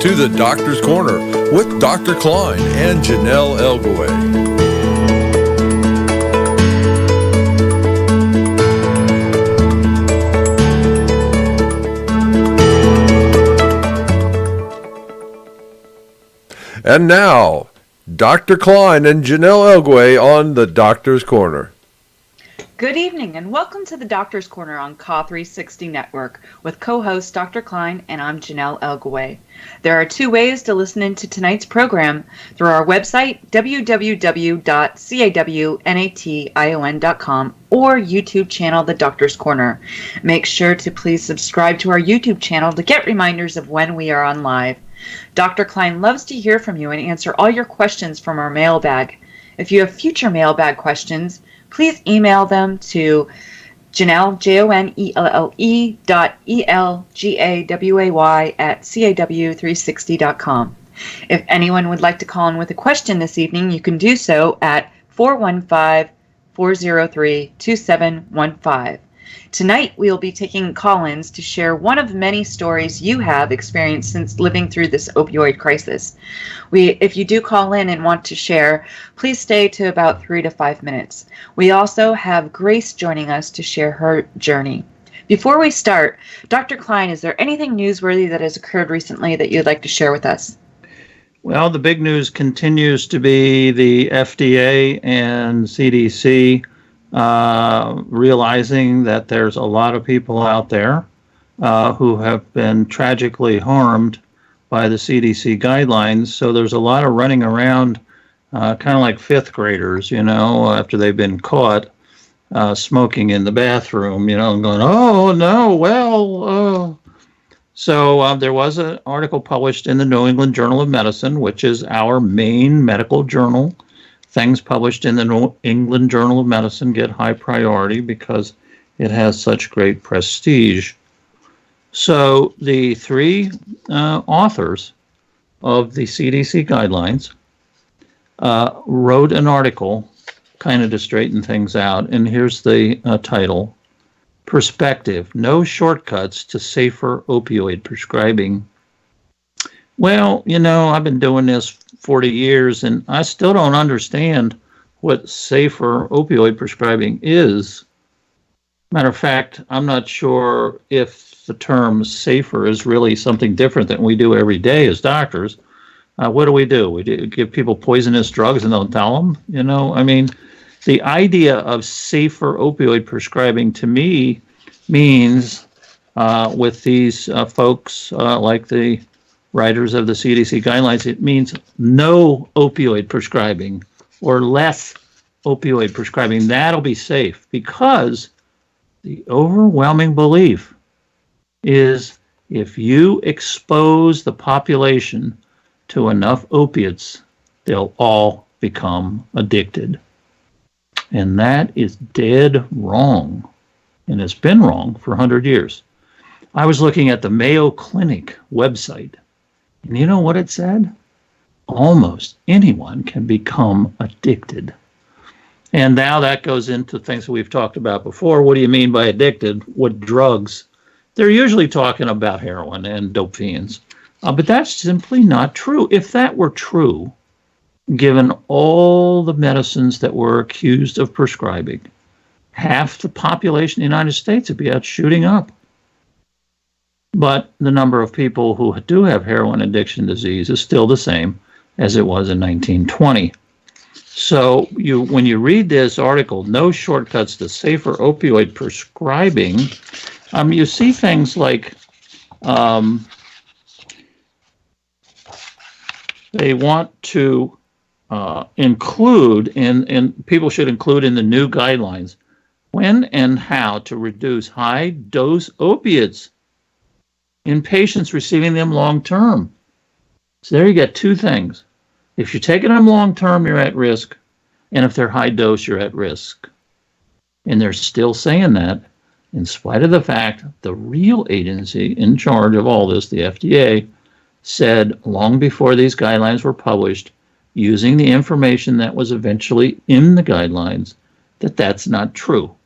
to the Doctor's Corner with Dr. KLINE and JONELLE ELGAWAY. And now, Dr. KLINE and JONELLE ELGAWAY on the Doctor's Corner. Good evening and welcome to the Doctor's Corner on KA360 Network with co-host Dr. KLINE and I'm JONELLE ELGAWAY. There are two ways to listen into tonight's program: through our website www.cawnatation.com or YouTube channel The Doctor's Corner. Make sure to please subscribe to our YouTube channel to get reminders of when we are on live. Dr. KLINE loves to hear from you and answer all your questions from our mailbag. If you have future mailbag questions, please email them to Jonelle, JONELLE .ELGAWAY at CAW360.com. If anyone would like to call in with a question this evening, you can do so at 415-403-2715. Tonight, we will be taking call-ins to share one of many stories you have experienced since living through this opioid crisis. If you do call in and want to share, please stay to about 3 to 5 minutes. We also have Grace joining us to share her journey. Before we start, Dr. KLINE, is there anything newsworthy that has occurred recently that you'd like to share with us? Well, the big news continues to be the FDA and CDC realizing that there's a lot of people out there who have been tragically harmed by the CDC guidelines. So there's a lot of running around, kind of like fifth graders, after they've been caught smoking in the bathroom, and going, oh, no, well. So there was an article published in the New England Journal of Medicine, which is our main medical journal. Things published in the New England Journal of Medicine get high priority because it has such great prestige. So the three authors of the CDC guidelines wrote an article kind of to straighten things out. And here's the title: Perspective, No Shortcuts to Safer Opioid Prescribing. Well, I've been doing this 40 years, and I still don't understand what safer opioid prescribing is. Matter of fact, I'm not sure if the term safer is really something different than we do every day as doctors. What do? We give people poisonous drugs and don't tell them? The idea of safer opioid prescribing to me means with these folks like the writers of the CDC guidelines, it means no opioid prescribing or less opioid prescribing. That'll be safe, because the overwhelming belief is if you expose the population to enough opiates, they'll all become addicted. And that is dead wrong. And it's been wrong for 100 years. I was looking at the Mayo Clinic website, and you know what it said? Almost anyone can become addicted. And now that goes into things that we've talked about before. What do you mean by addicted? What drugs? They're usually talking about heroin and dope fiends. But that's simply not true. If that were true, given all the medicines that we're accused of prescribing, half the population of the United States would be out shooting up. But the number of people who do have heroin addiction disease is still the same as it was in 1920. So when you read this article, No Shortcuts to Safer Opioid Prescribing, you see things like they want to include, and people should include in the new guidelines, when and how to reduce high-dose opiates in patients receiving them long-term. So there you get two things. If you're taking them long-term, you're at risk. And if they're high-dose, you're at risk. And they're still saying that in spite of the fact the real agency in charge of all this, the FDA, said long before these guidelines were published, using the information that was eventually in the guidelines, that that's not true.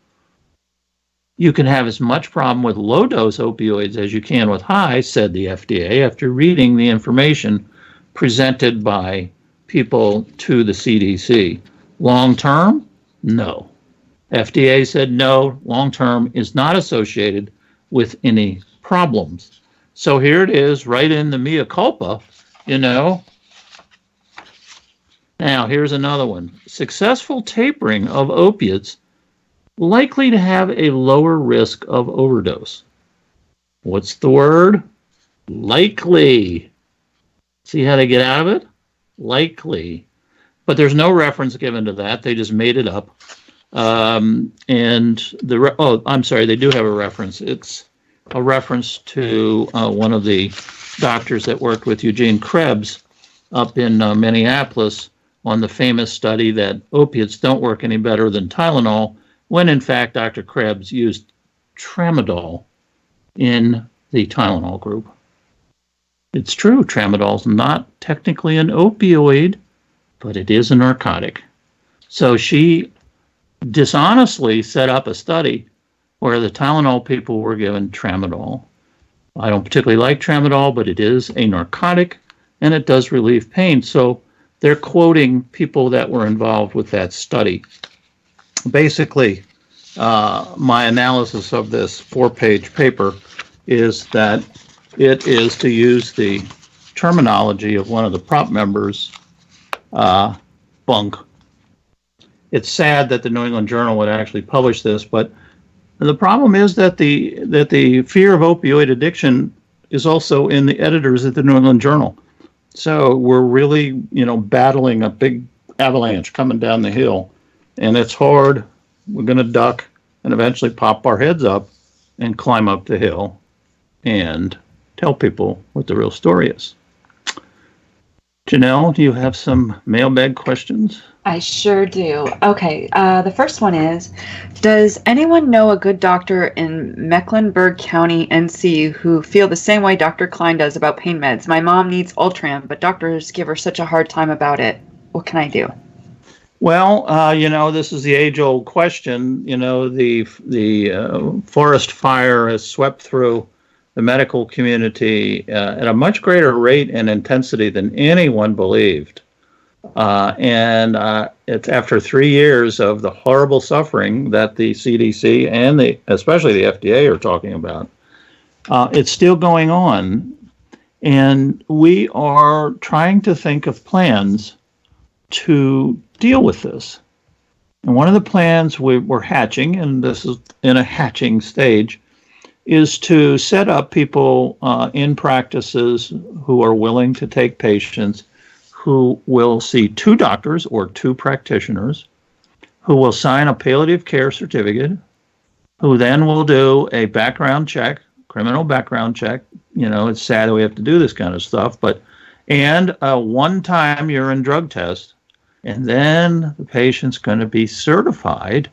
You can have as much problem with low-dose opioids as you can with high, said the FDA after reading the information presented by people to the CDC. Long-term? No. FDA said no, long-term is not associated with any problems. So here it is, right in the mea culpa, you know. Now, here's another one. Successful tapering of opiates likely to have a lower risk of overdose. What's the word? Likely. See how they get out of it? Likely. But there's no reference given to that. They just made it up. I'm sorry, they do have a reference. It's a reference to one of the doctors that worked with Eugene Krebs up in Minneapolis on the famous study that opiates don't work any better than Tylenol, when in fact Dr. Krebs used tramadol in the Tylenol group. It's true, tramadol's not technically an opioid, but it is a narcotic. So she dishonestly set up a study where the Tylenol people were given tramadol. I don't particularly like tramadol, but it is a narcotic and it does relieve pain. So they're quoting people that were involved with that study. Basically, my analysis of this 4-page paper is that it is, to use the terminology of one of the prop members, bunk. It's sad that the New England Journal would actually publish this, but the problem is that the fear of opioid addiction is also in the editors at the New England Journal. So we're really, battling a big avalanche coming down the hill, and it's hard. We're going to duck and eventually pop our heads up and climb up the hill and tell people what the real story is. Janelle, do you have some mailbag questions? I sure do. Okay, the first one is, does anyone know a good doctor in Mecklenburg County, NC, who feel the same way Dr. KLINE does about pain meds? My mom needs Ultram, but doctors give her such a hard time about it. What can I do? Well, this is the age-old question. The forest fire has swept through the medical community at a much greater rate and intensity than anyone believed. And it's after 3 years of the horrible suffering that the CDC and especially the FDA are talking about. It's still going on. And we are trying to think of plans to deal with this. And one of the plans we're hatching, and this is in a hatching stage, is to set up people in practices who are willing to take patients who will see 2 doctors or 2 practitioners, who will sign a palliative care certificate, who then will do a background check, criminal background check. It's sad that we have to do this kind of stuff, and a one-time urine drug test. And then the patient's going to be certified,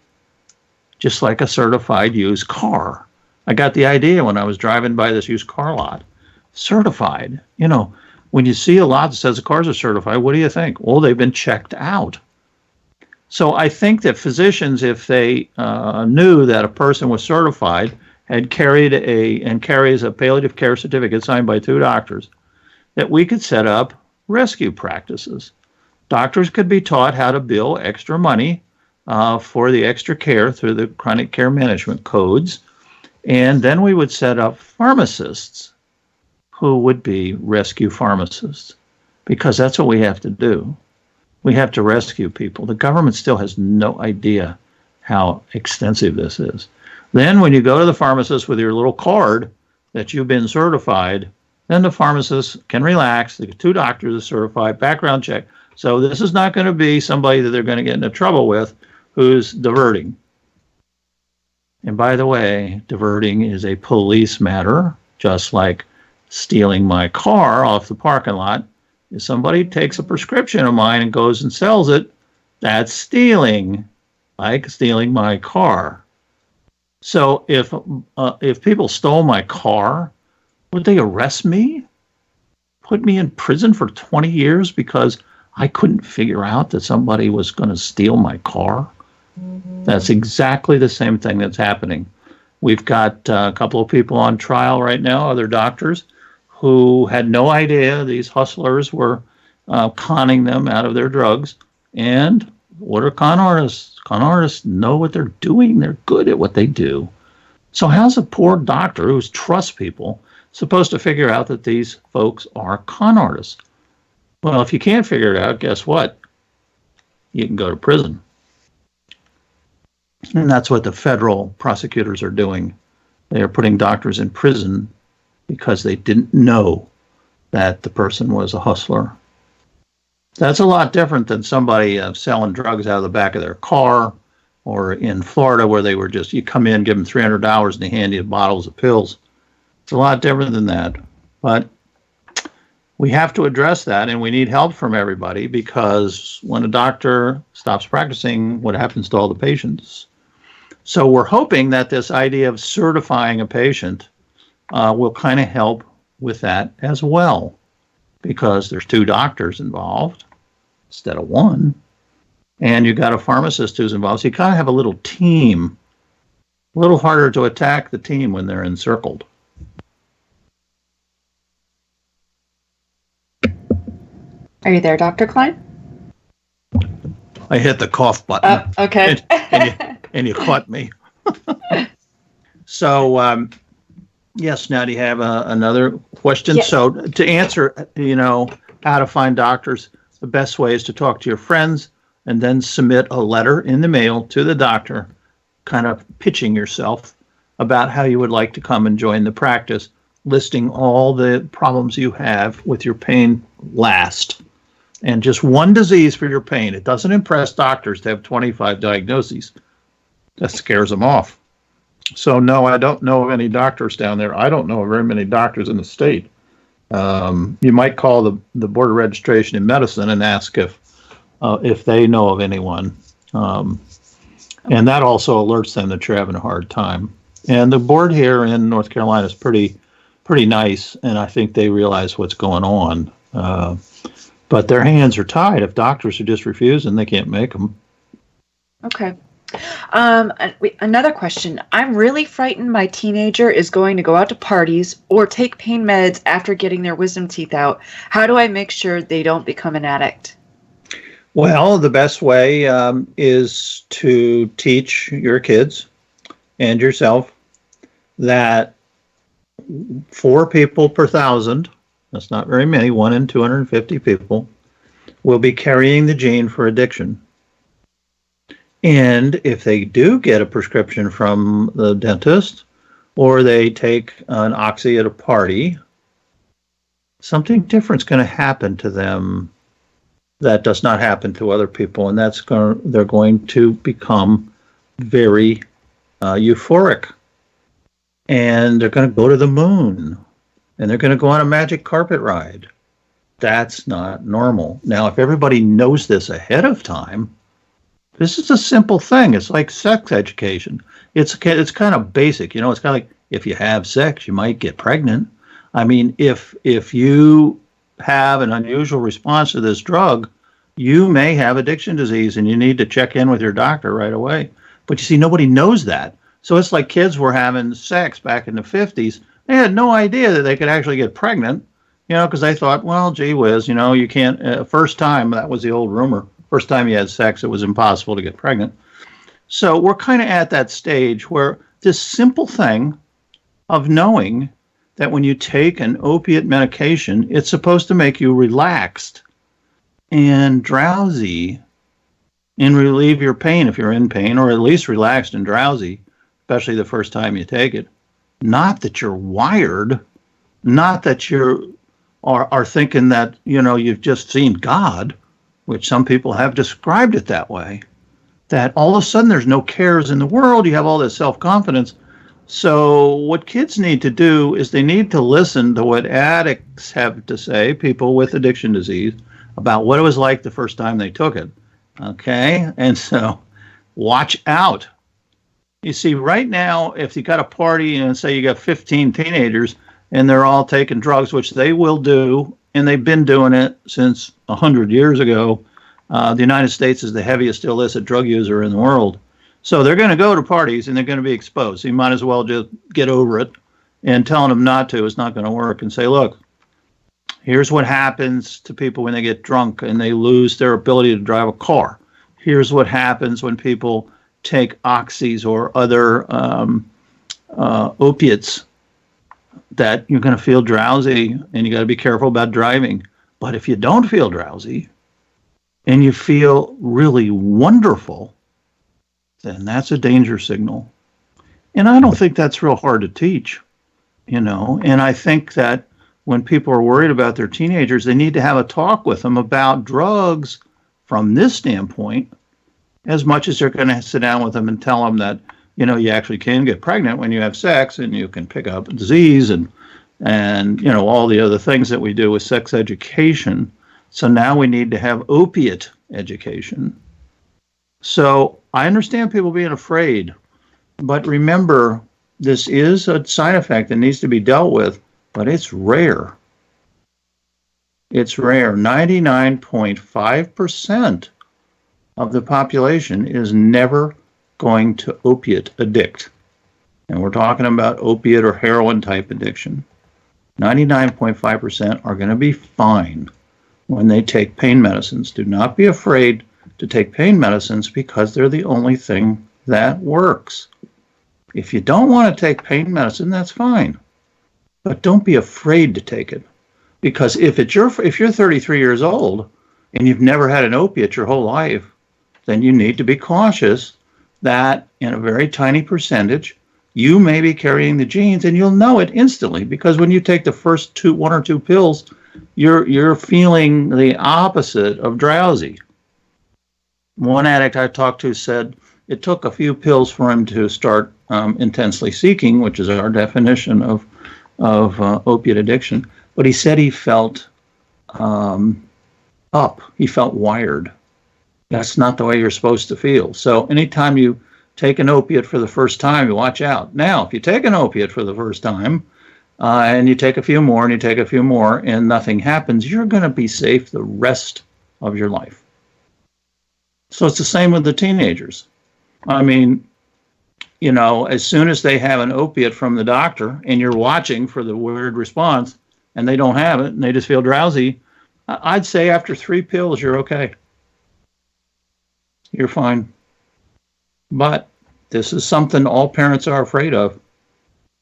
just like a certified used car. I got the idea when I was driving by this used car lot. Certified. When you see a lot that says the cars are certified, what do you think? Well, they've been checked out. So I think that physicians, if they knew that a person was certified, had carries a palliative care certificate signed by 2 doctors, that we could set up rescue practices. Doctors could be taught how to bill extra money for the extra care through the chronic care management codes. And then we would set up pharmacists who would be rescue pharmacists, because that's what we have to do. We have to rescue people. The government still has no idea how extensive this is. Then when you go to the pharmacist with your little card that you've been certified, then the pharmacist can relax. The 2 doctors are certified, background check. So this is not going to be somebody that they're going to get into trouble with who's diverting. And by the way, diverting is a police matter, just like stealing my car off the parking lot. If somebody takes a prescription of mine and goes and sells it, that's stealing, like stealing my car. So if people stole my car, would they arrest me? Put me in prison for 20 years because I couldn't figure out that somebody was going to steal my car? That's exactly the same thing that's happening. We've got a couple of people on trial right now, other doctors, who had no idea these hustlers were conning them out of their drugs. And what are con artists? Con artists know what they're doing. They're good at what they do. So how's a poor doctor who trusts people supposed to figure out that these folks are con artists? Well, if you can't figure it out, guess what? You can go to prison. And that's what the federal prosecutors are doing. They are putting doctors in prison because they didn't know that the person was a hustler. That's a lot different than somebody selling drugs out of the back of their car, or in Florida where they were just, you come in, give them $300 and they hand you bottles of pills. It's a lot different than that. But we have to address that, and we need help from everybody, because when a doctor stops practicing, what happens to all the patients? So we're hoping that this idea of certifying a patient will kind of help with that as well, because there's 2 doctors involved instead of 1. And you've got a pharmacist who's involved. So you kind of have a little team. A little harder to attack the team when they're encircled. Are you there, Dr. Kline? I hit the cough button. Oh, okay. and you caught me. So, yes, now do you have another question? Yes. So to answer, how to find doctors, the best way is to talk to your friends and then submit a letter in the mail to the doctor, kind of pitching yourself about how you would like to come and join the practice, listing all the problems you have with your pain last. And just one disease for your pain. It doesn't impress doctors to have 25 diagnoses. That scares them off. So no, I don't know of any doctors down there. I don't know of very many doctors in the state. You might call the Board of Registration in Medicine and ask if they know of anyone. And that also alerts them that you're having a hard time. And the board here in North Carolina is pretty nice, and I think they realize what's going on. But their hands are tied. If doctors are just refusing, they can't make them. Okay. Another question. I'm really frightened my teenager is going to go out to parties or take pain meds after getting their wisdom teeth out. How do I make sure they don't become an addict? Well, the best way is to teach your kids and yourself that 4 people per 1,000, that's not very many, 1 in 250 people, will be carrying the gene for addiction. And if they do get a prescription from the dentist, or they take an oxy at a party, something different is going to happen to them that does not happen to other people, and they're going to become very euphoric, and they're going to go to the moon, and they're going to go on a magic carpet ride. That's not normal. Now, if everybody knows this ahead of time, this is a simple thing. It's like sex education. It's kind of basic. It's kind of like, if you have sex, you might get pregnant. I mean, if you have an unusual response to this drug, you may have addiction disease, and you need to check in with your doctor right away. But you see, nobody knows that. So it's like kids were having sex back in the 50s. They had no idea that they could actually get pregnant, because they thought, well, gee whiz, you can't, first time, that was the old rumor. First time you had sex, it was impossible to get pregnant. So we're kind of at that stage where this simple thing of knowing that when you take an opiate medication, it's supposed to make you relaxed and drowsy and relieve your pain if you're in pain, or at least relaxed and drowsy, especially the first time you take it. Not that you're wired, not that you are thinking that, you've just seen God, which some people have described it that way, that all of a sudden there's no cares in the world, you have all this self-confidence. So what kids need to do is they need to listen to what addicts have to say, people with addiction disease, about what it was like the first time they took it. Okay? And so watch out. You see, right now, if you got a party and say you got 15 teenagers and they're all taking drugs, which they will do, and they've been doing it since 100 years ago, the United States is the heaviest illicit drug user in the world. So they're going to go to parties and they're going to be exposed. So you might as well just get over it. And telling them not to is not going to work. And say, look, here's what happens to people when they get drunk and they lose their ability to drive a car. Here's what happens when people take oxys or other opiates, that you're going to feel drowsy and you got to be careful about driving. But if you don't feel drowsy and you feel really wonderful, then that's a danger signal. And I don't think that's real hard to teach, And I think that when people are worried about their teenagers, they need to have a talk with them about drugs from this standpoint, as much as they're going to sit down with them and tell them that, you actually can get pregnant when you have sex and you can pick up disease and all the other things that we do with sex education. So now we need to have opiate education. So I understand people being afraid, but remember, this is a side effect that needs to be dealt with, but it's rare. It's rare. 99.5% of the population is never going to opiate addict. And we're talking about opiate or heroin type addiction. 99.5% are going to be fine when they take pain medicines. Do not be afraid to take pain medicines because they're the only thing that works. If you don't want to take pain medicine, that's fine. But don't be afraid to take it. Because if you're 33 years old and you've never had an opiate your whole life, then you need to be cautious that in a very tiny percentage, you may be carrying the genes, and you'll know it instantly, because when you take the first one or two pills, you're feeling the opposite of drowsy. One addict I talked to said it took a few pills for him to start intensely seeking, which is our definition of opiate addiction. But he said he felt up. He felt wired. That's not the way you're supposed to feel. So anytime you take an opiate for the first time, you watch out. Now, if you take an opiate for the first time and you take a few more and you take a few more and nothing happens, you're going to be safe the rest of your life. So it's the same with the teenagers. I mean, as soon as they have an opiate from the doctor and you're watching for the weird response and they don't have it and they just feel drowsy, I'd say after 3 pills, you're okay. You're fine. But this is something all parents are afraid of.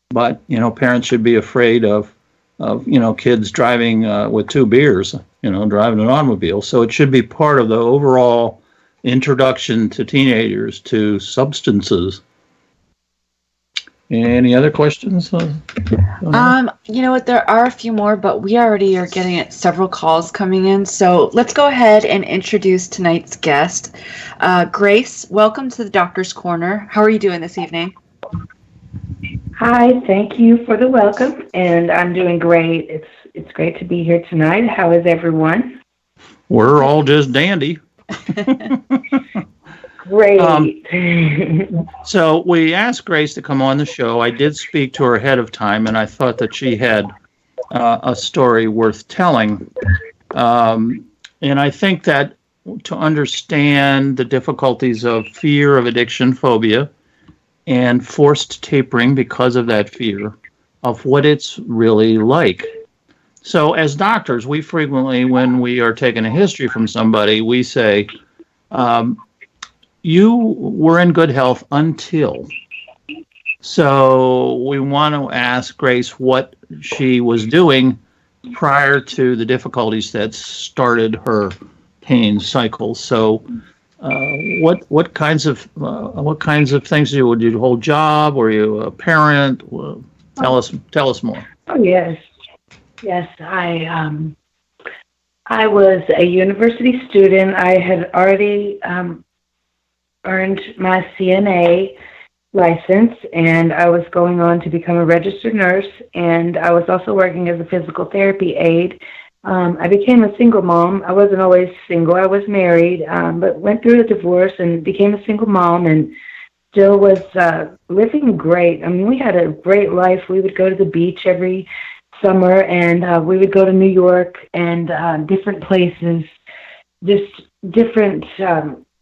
But, parents should be afraid of kids driving with 2 beers, driving an automobile. So it should be part of the overall introduction to teenagers to substances. Any other questions? You know what? There are a few more, but we already are getting several calls coming in. So let's go ahead and introduce tonight's guest. Grace, welcome to the Doctor's Corner. How are you doing this evening? Hi, thank you for the welcome, and I'm doing great. It's great to be here tonight. How is everyone? We're all just dandy. Great. So we asked Grace to come on the show. I did speak to her ahead of time, and I thought that she had a story worth telling. And I think that to understand the difficulties of fear of addiction, phobia, and forced tapering because of that fear, of what it's really like. So as doctors, we frequently, when we are taking a history from somebody, we say, you were in good health until. So we want to ask Grace what she was doing prior to the difficulties that started her pain cycle. So what kinds of things would you hold job? Were you a parent? Tell us more. Oh yes. I was a university student. I had already earned my CNA license, and I was going on to become a registered nurse, and I was also working as a physical therapy aide. I became a single mom. I wasn't always single. I was married, but went through a divorce and became a single mom, and still was living great. I mean, we had a great life. We would go to the beach every summer, and we would go to New York and different places, just different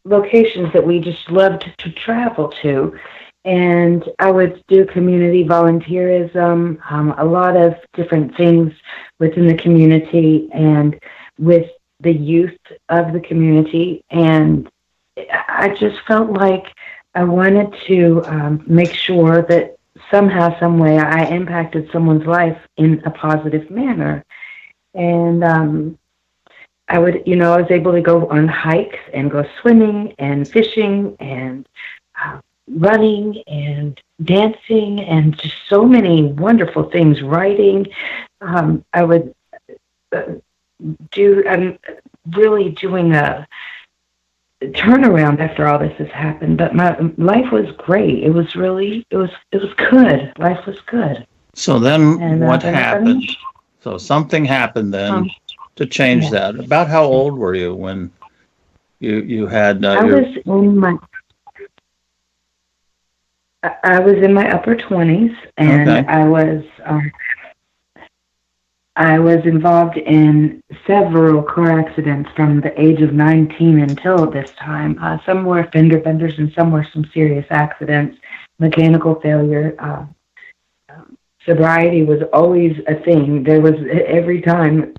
locations that we just loved to travel to. And I would do community volunteerism, a lot of different things within the community and with the youth of the community. And I just felt like I wanted to make sure that somehow, some way, I impacted someone's life in a positive manner. And I would, I was able to go on hikes and go swimming and fishing and running and dancing and just so many wonderful things, writing. I would I'm really doing a turnaround after all this has happened, but my life was great. It was really, it was good. Life was good. So then And what happened? So something happened then to change that. About how old were you when you had I was in my upper 20s, and Okay. I was involved in several car accidents from the age of 19 until this time. Some were fender benders and some were some serious accidents, mechanical failure. Sobriety was always a thing. There was every time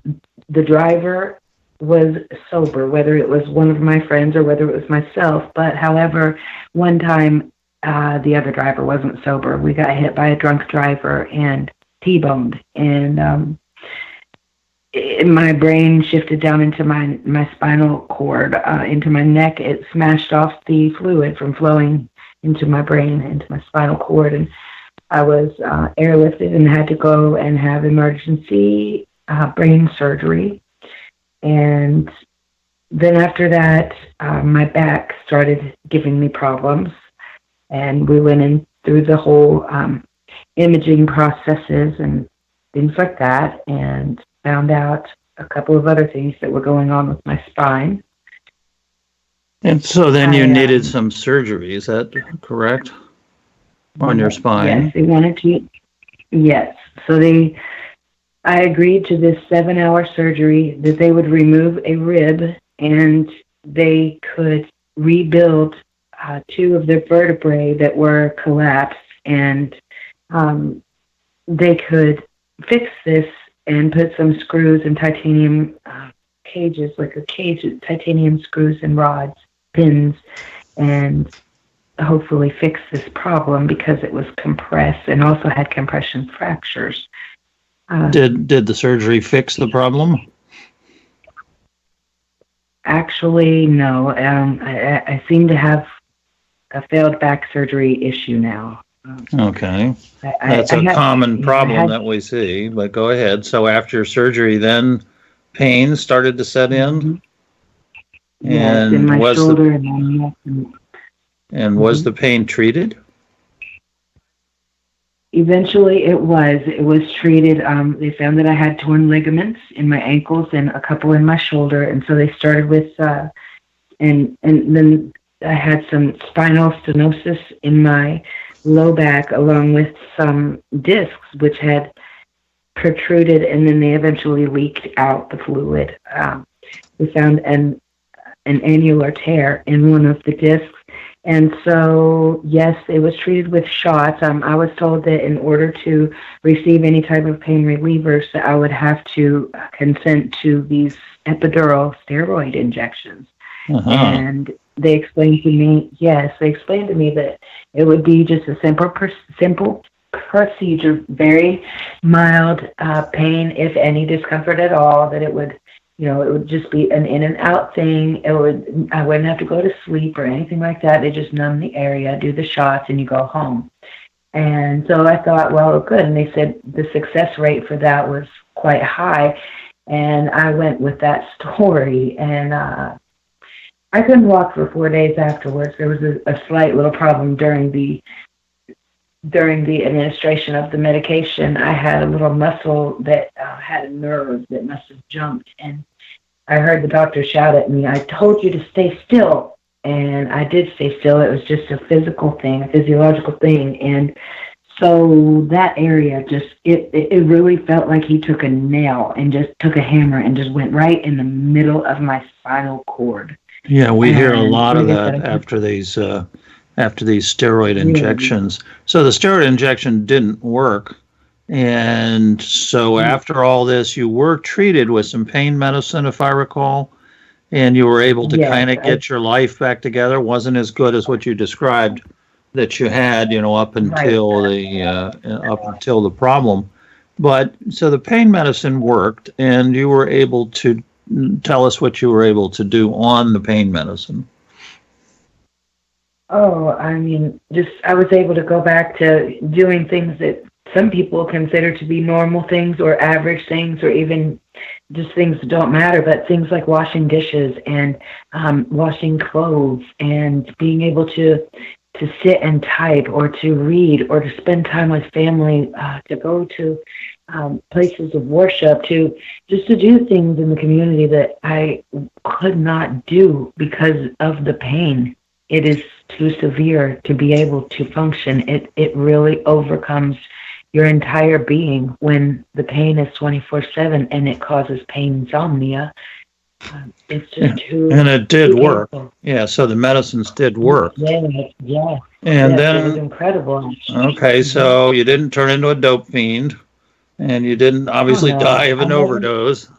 the driver was sober, whether it was one of my friends or whether it was myself. But however, one time the other driver wasn't sober. We got hit by a drunk driver and T-boned, and my brain shifted down into my spinal cord, into my neck. It smashed off the fluid from flowing into my brain, into my spinal cord, and I was airlifted and had to go and have emergency brain surgery. And then after that, my back started giving me problems, and we went in through the whole imaging processes and things like that, and found out a couple of other things that were going on with my spine. And so then you needed some surgery, is that correct? On your spine? Yes, they wanted to. Yes. So I agreed to this 7-hour surgery that they would remove a rib and they could rebuild 2 of the vertebrae that were collapsed, and they could fix this and put some screws and titanium cages, like a cage of titanium screws and rods, pins, and hopefully fix this problem because it was compressed and also had compression fractures. Did the surgery fix the problem? Actually, no. I seem to have a failed back surgery issue now. Okay. That's a common problem that we see, but go ahead. So after surgery, then pain started to set in? Yes, in my shoulder and my neck. And was the pain treated? Eventually it was treated. They found that I had torn ligaments in my ankles and a couple in my shoulder, and so they started with and then I had some spinal stenosis in my low back, along with some discs which had protruded, and then they eventually leaked out the fluid. We found an annular tear in one of the discs, and so yes, it was treated with shots. I was told that in order to receive any type of pain relievers, that I would have to consent to these epidural steroid injections. And they explained to me, that it would be just a simple procedure, very mild pain, if any discomfort at all, that it would just be an in and out thing. I wouldn't have to go to sleep or anything like that. They just numb the area, do the shots, and you go home. And so I thought, well, good. And they said the success rate for that was quite high. And I went with that story, and I couldn't walk for 4 days afterwards. There was a slight little problem during the administration of the medication. I had a little muscle that had a nerve that must have jumped, and I heard the doctor shout at me, "I told you to stay still." And I did stay still. It was just a physical thing, a physiological thing. And so that area it really felt like he took a nail and just took a hammer and just went right in the middle of my spinal cord. Yeah, we hear a And lot of like I said, that after these steroid really, injections. So the steroid injection didn't work. And so after all this, you were treated with some pain medicine, if I recall, and you were able to yes, kind of get your life back together. Wasn't as good as what you described that you had, right. up until the problem. But so the pain medicine worked, and you were able to tell us what you were able to do on the pain medicine. Oh, I mean, just I was able to go back to doing things that some people consider to be normal things or average things or even just things that don't matter, but things like washing dishes and washing clothes and being able to sit and type or to read or to spend time with family, to go to places of worship, to just to do things in the community that I could not do because of the pain. It is too severe to be able to function. It really overcomes your entire being when the pain is 24/7 and it causes pain insomnia. It's Yeah. just too And it did too work. painful. Yeah, so the medicines did work. Yes, yes, And yes. It was then, incredible. okay, Hmm. so you didn't turn into a dope fiend, and you didn't Oh obviously die no, of I an never. overdose.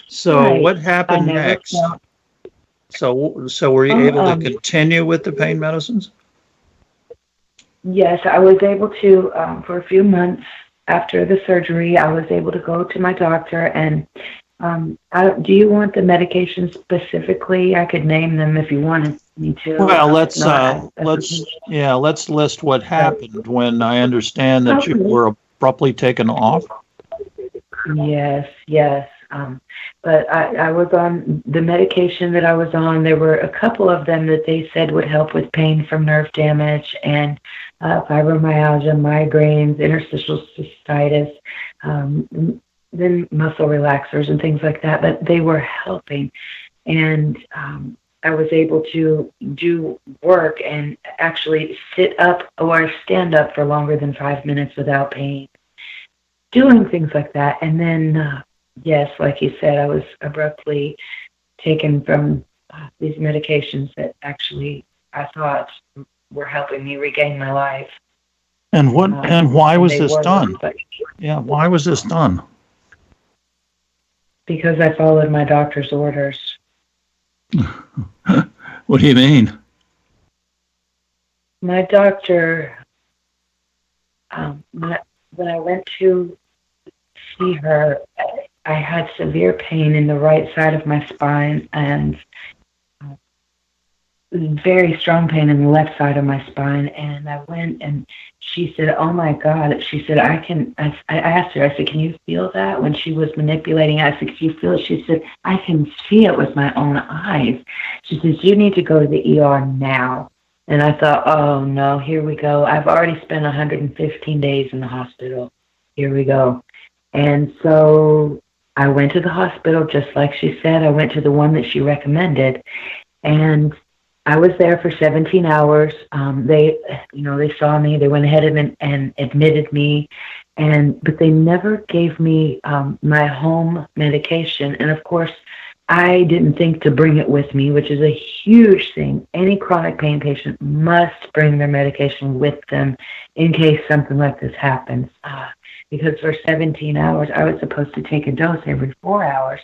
So Right, what I happened never next? felt. So were you Well, able to continue with the pain medicines? yes, I was able to, for a few months after the surgery, I was able to go to my doctor and, do you want the medications specifically? I could name them if you wanted me to. Well, If not, that's okay. let's list what happened when I understand that you Okay. were abruptly taken off. Yes, yes. But I was on the medication that I was on. There were a couple of them that they said would help with pain from nerve damage and fibromyalgia, migraines, interstitial cystitis, then muscle relaxers and things like that. But they were helping, and I was able to do work and actually sit up or stand up for longer than 5 minutes without pain, doing things like that. And then, yes, like you said, I was abruptly taken from these medications that actually I thought were helping me regain my life. And why And was they this were, done? but Yeah, why was this done? because I followed my doctor's orders. What do you mean? My doctor, when I went to see her, I had severe pain in the right side of my spine and very strong pain in the left side of my spine. And I went and she said, "Oh my God." She said, I asked her, I said, "Can you feel that?" When she was manipulating, I said, "Can you feel it?" She said, "I can see it with my own eyes." She says, "You need to go to the ER now." And I thought, oh no, here we go. I've already spent 115 days in the hospital. Here we go. And so I went to the hospital, just like she said. I went to the one that she recommended. And I was there for 17 hours. They saw me. They went ahead and admitted me, but they never gave me my home medication. And of course, I didn't think to bring it with me, which is a huge thing. Any chronic pain patient must bring their medication with them in case something like this happens. Because for 17 hours, I was supposed to take a dose every 4 hours.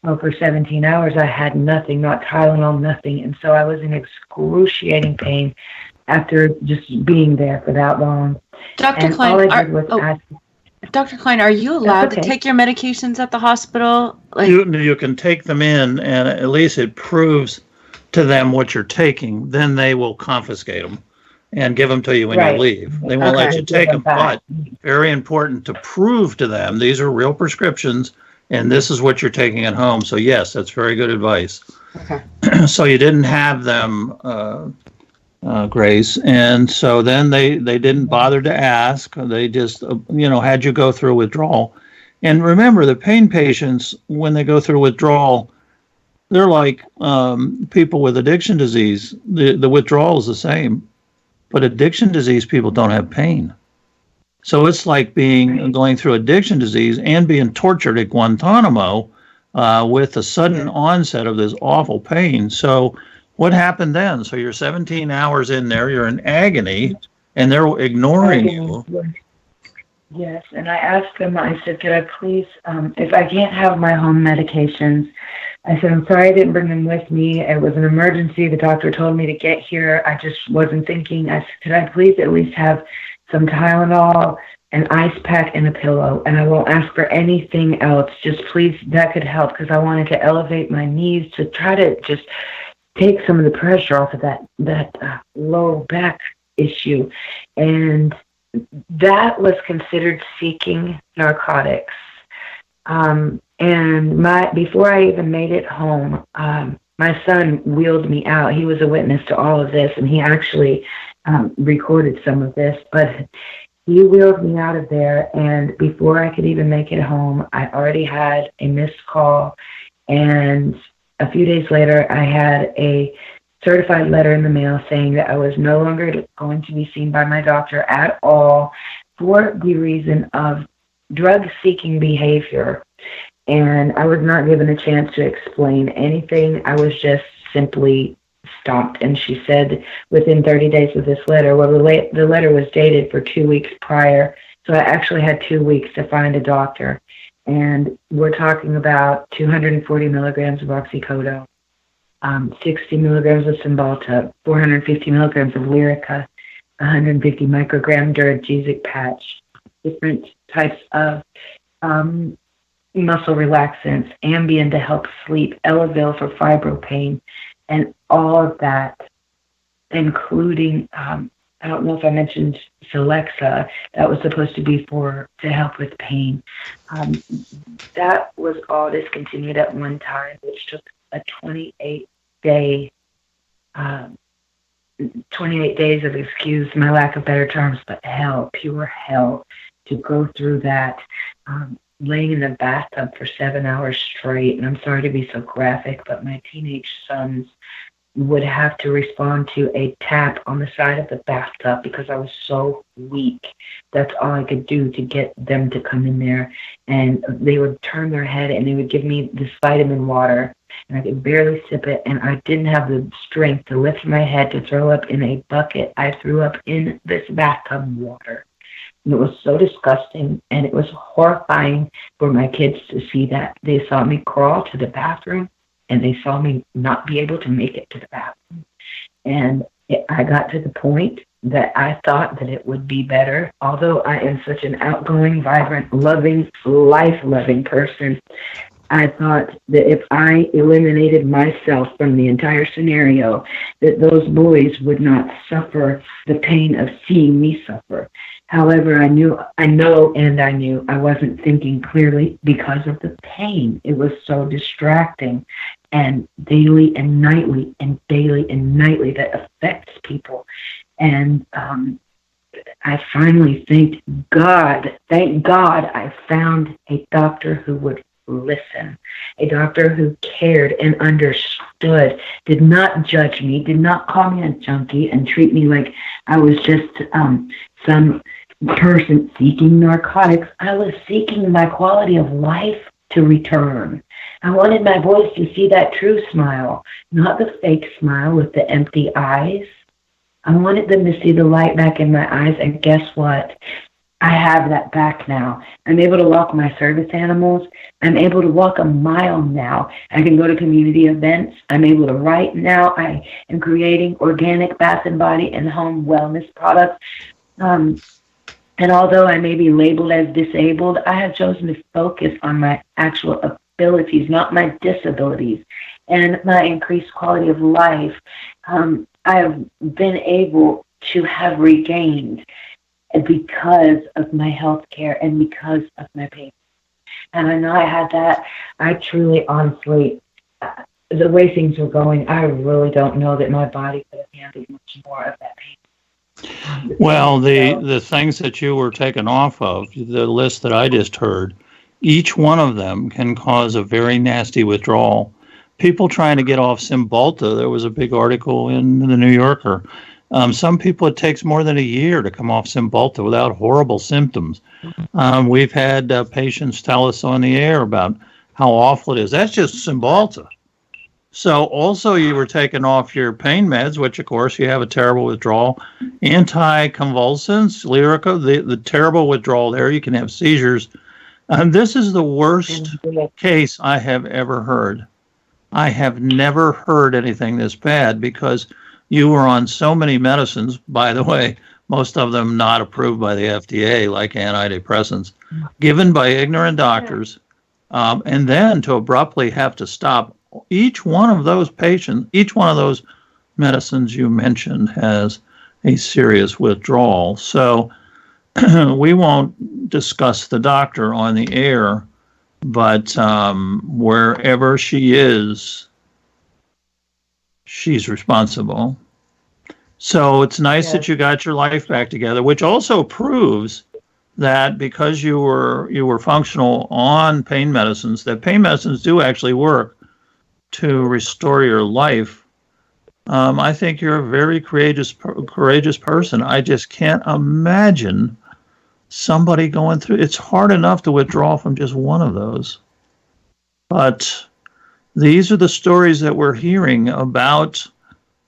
Well, for 17 hours, I had nothing, not Tylenol, nothing. And so I was in excruciating pain after just being there for that long. Dr. And all Klein, I did was ask. Dr. Klein, are you That's allowed to okay. take your medications at the hospital? You can take them in, and at least it proves to them what you're taking. Then they will confiscate them and give them to you when you Right. leave. They won't Okay. let you To give take them them, back. but very important to prove to them these are real prescriptions, and this is what you're taking at home. So yes, that's very good advice. Okay. So you didn't have them, Grace, and so then they didn't bother to ask. They just had you go through withdrawal. And remember, the pain patients, when they go through withdrawal, they're like people with addiction disease. The withdrawal is the same, but addiction disease people don't have pain. So it's like Right. going through addiction disease and being tortured at Guantanamo with the sudden onset of this awful pain. So what happened then? So you're 17 hours in there, you're in agony, and they're ignoring you. Yes, and I asked them, I said, could I please, if I can't have my home medications, I said, I'm sorry I didn't bring them with me. It was an emergency. The doctor told me to get here. I just wasn't thinking. I said, could I please at least have some Tylenol, an ice pack, and a pillow? And I won't ask for anything else. Just please, that could help, because I wanted to elevate my knees to try to just take some of the pressure off of that lower back issue. And that was considered seeking narcotics. And before I even made it home, my son wheeled me out. He was a witness to all of this, and he actually recorded some of this. But he wheeled me out of there, and before I could even make it home, I already had a missed call. And a few days later, I had a certified letter in the mail saying that I was no longer going to be seen by my doctor at all for the reason of drug-seeking behavior. And I was not given a chance to explain anything. I was just simply stopped. And she said within 30 days of this letter, well, the letter was dated for 2 weeks prior, so I actually had 2 weeks to find a doctor. And we're talking about 240 milligrams of oxycodone, 60 milligrams of Cymbalta, 450 milligrams of Lyrica, 150 microgram Duragesic patch, different types of muscle relaxants, Ambien to help sleep, Elavil for fibro pain, and all of that, including, I don't know if I mentioned Celexa, that was supposed to be to help with pain. That was all discontinued at one time, which took a 28 days of, excuse my lack of better terms, but hell, pure hell, to go through that, laying in the bathtub for 7 hours straight. And I'm sorry to be so graphic, but my teenage sons would have to respond to a tap on the side of the bathtub because I was so weak. That's all I could do to get them to come in there. And they would turn their head and they would give me this vitamin water, and I could barely sip it, and I didn't have the strength to lift my head to throw up in a bucket. I threw up in this bathtub water. And it was so disgusting, and it was horrifying for my kids to see that. They saw me crawl to the bathroom, and they saw me not be able to make it to the bathroom. And I got to the point that I thought that it would be better, although I am such an outgoing, vibrant, loving, life-loving person, I thought that if I eliminated myself from the entire scenario, that those boys would not suffer the pain of seeing me suffer. However, I knew I wasn't thinking clearly because of the pain. It was so distracting, and daily and nightly that affects people. And I finally thank God, I found a doctor who would listen, a doctor who cared and understood, did not judge me, did not call me a junkie and treat me like I was just some person seeking narcotics. I was seeking my quality of life to return. I wanted my boys to see that true smile, not the fake smile with the empty eyes. I wanted them to see the light back in my eyes, and guess what? I have that back now. I'm able to walk my service animals. I'm able to walk a mile now. I can go to community events. I'm able to write now. I am creating organic bath and body and home wellness products. And although I may be labeled as disabled, I have chosen to focus on my actual abilities, not my disabilities, and my increased quality of life. I have been able to have regained because of my health care and because of my pain. And I know I had that. I truly, honestly, the way things were going, I really don't know that my body could have handled much more of that pain. Well, the things that you were taken off of, the list that I just heard, each one of them can cause a very nasty withdrawal. People trying to get off Cymbalta, there was a big article in the New Yorker. Some people, it takes more than a year to come off Cymbalta without horrible symptoms. We've had patients tell us on the air about how awful it is. That's just Cymbalta. So also you were taken off your pain meds, which of course you have a terrible withdrawal, anticonvulsants, Lyrica, the terrible withdrawal there. You can have seizures. And this is the worst case I have ever heard. I have never heard anything this bad because you were on so many medicines, by the way, most of them not approved by the FDA, like antidepressants, given by ignorant doctors, and then to abruptly have to stop each one of those patients, each one of those medicines you mentioned has a serious withdrawal. So we won't discuss the doctor on the air, but wherever she is, she's responsible. So it's nice that you got your life back together, which also proves that because you were functional on pain medicines, that pain medicines do actually work to restore your life. I think you're a very courageous person. I just can't imagine somebody going through. It's hard enough to withdraw from just one of those. But these are the stories that we're hearing about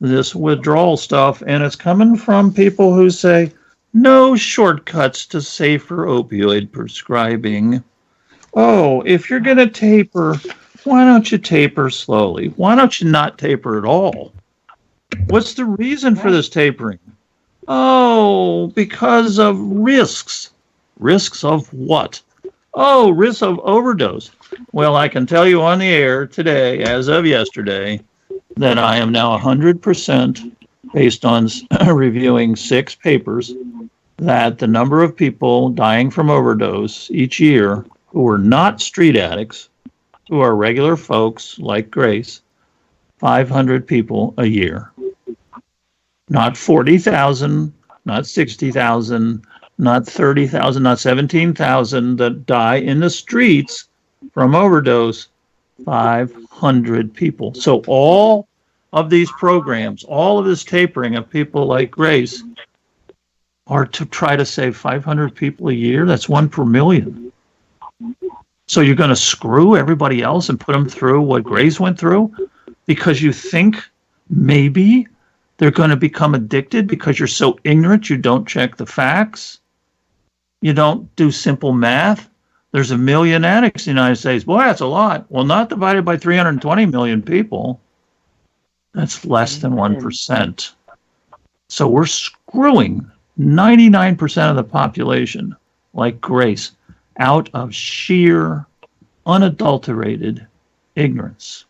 this withdrawal stuff, and it's coming from people who say, no shortcuts to safer opioid prescribing. Oh, if you're going to taper, why don't you taper slowly? Why don't you not taper at all? What's the reason for this tapering? Oh, because of risks. Risks of what? Oh, risks of overdose. Well, I can tell you on the air today, as of yesterday, that I am now 100% based on reviewing 6 papers that the number of people dying from overdose each year who are not street addicts, who are regular folks like Grace, 500 people a year. Not 40,000, not 60,000, not 30,000, not 17,000 that die in the streets from overdose, 500 people. So all of these programs, all of this tapering of people like Grace are to try to save 500 people a year. That's 1 per million. So you're going to screw everybody else and put them through what Grace went through because you think maybe they're going to become addicted because you're so ignorant you don't check the facts. You don't do simple math. There's 1 million addicts in the United States. Boy, that's a lot. Well, not divided by 320 million people. That's less than 1%. So we're screwing 99% of the population, like Grace, out of sheer, unadulterated ignorance.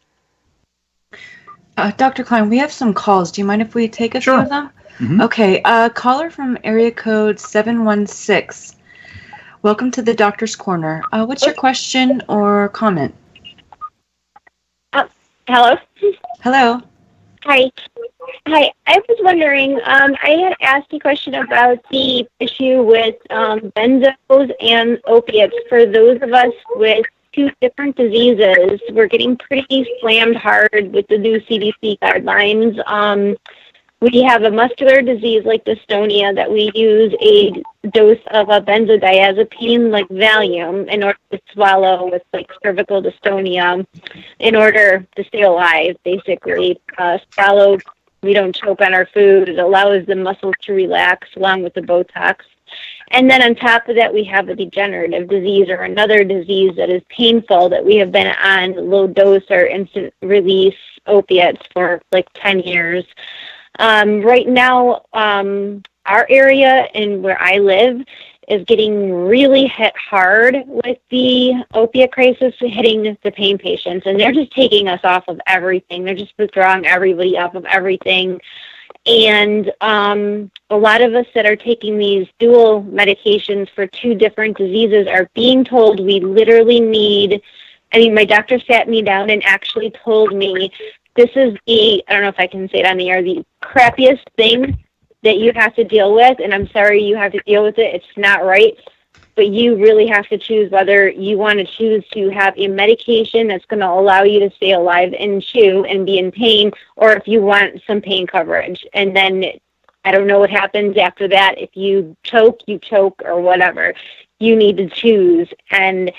Dr. Kline, we have some calls. Do you mind if we take a few of them? Mm-hmm. Okay. Caller from area code 716. Welcome to the Doctor's Corner. What's your question or comment? Hello. Hello. Hi. I was wondering, I had asked a question about the issue with benzos and opiates. For those of us with 2 different diseases, we're getting pretty slammed hard with the new CDC guidelines. We have a muscular disease like dystonia that we use a dose of a benzodiazepine like Valium in order to swallow with like cervical dystonia in order to stay alive, basically. Swallow, we don't choke on our food. It allows the muscles to relax along with the Botox. And then on top of that, we have a degenerative disease or another disease that is painful that we have been on low dose or instant release opiates for like 10 years. Right now, our area and where I live is getting really hit hard with the opiate crisis hitting the pain patients, and they're just taking us off of everything. They're just withdrawing everybody off of everything. And a lot of us that are taking these dual medications for 2 different diseases are being told we literally need, my doctor sat me down and actually told me, this is I don't know if I can say it on the air, the crappiest thing that you have to deal with, and I'm sorry you have to deal with it. It's not right, but you really have to choose whether you want to choose to have a medication that's going to allow you to stay alive and chew and be in pain, or if you want some pain coverage. And then I don't know what happens after that. If you choke, or whatever. You need to choose. And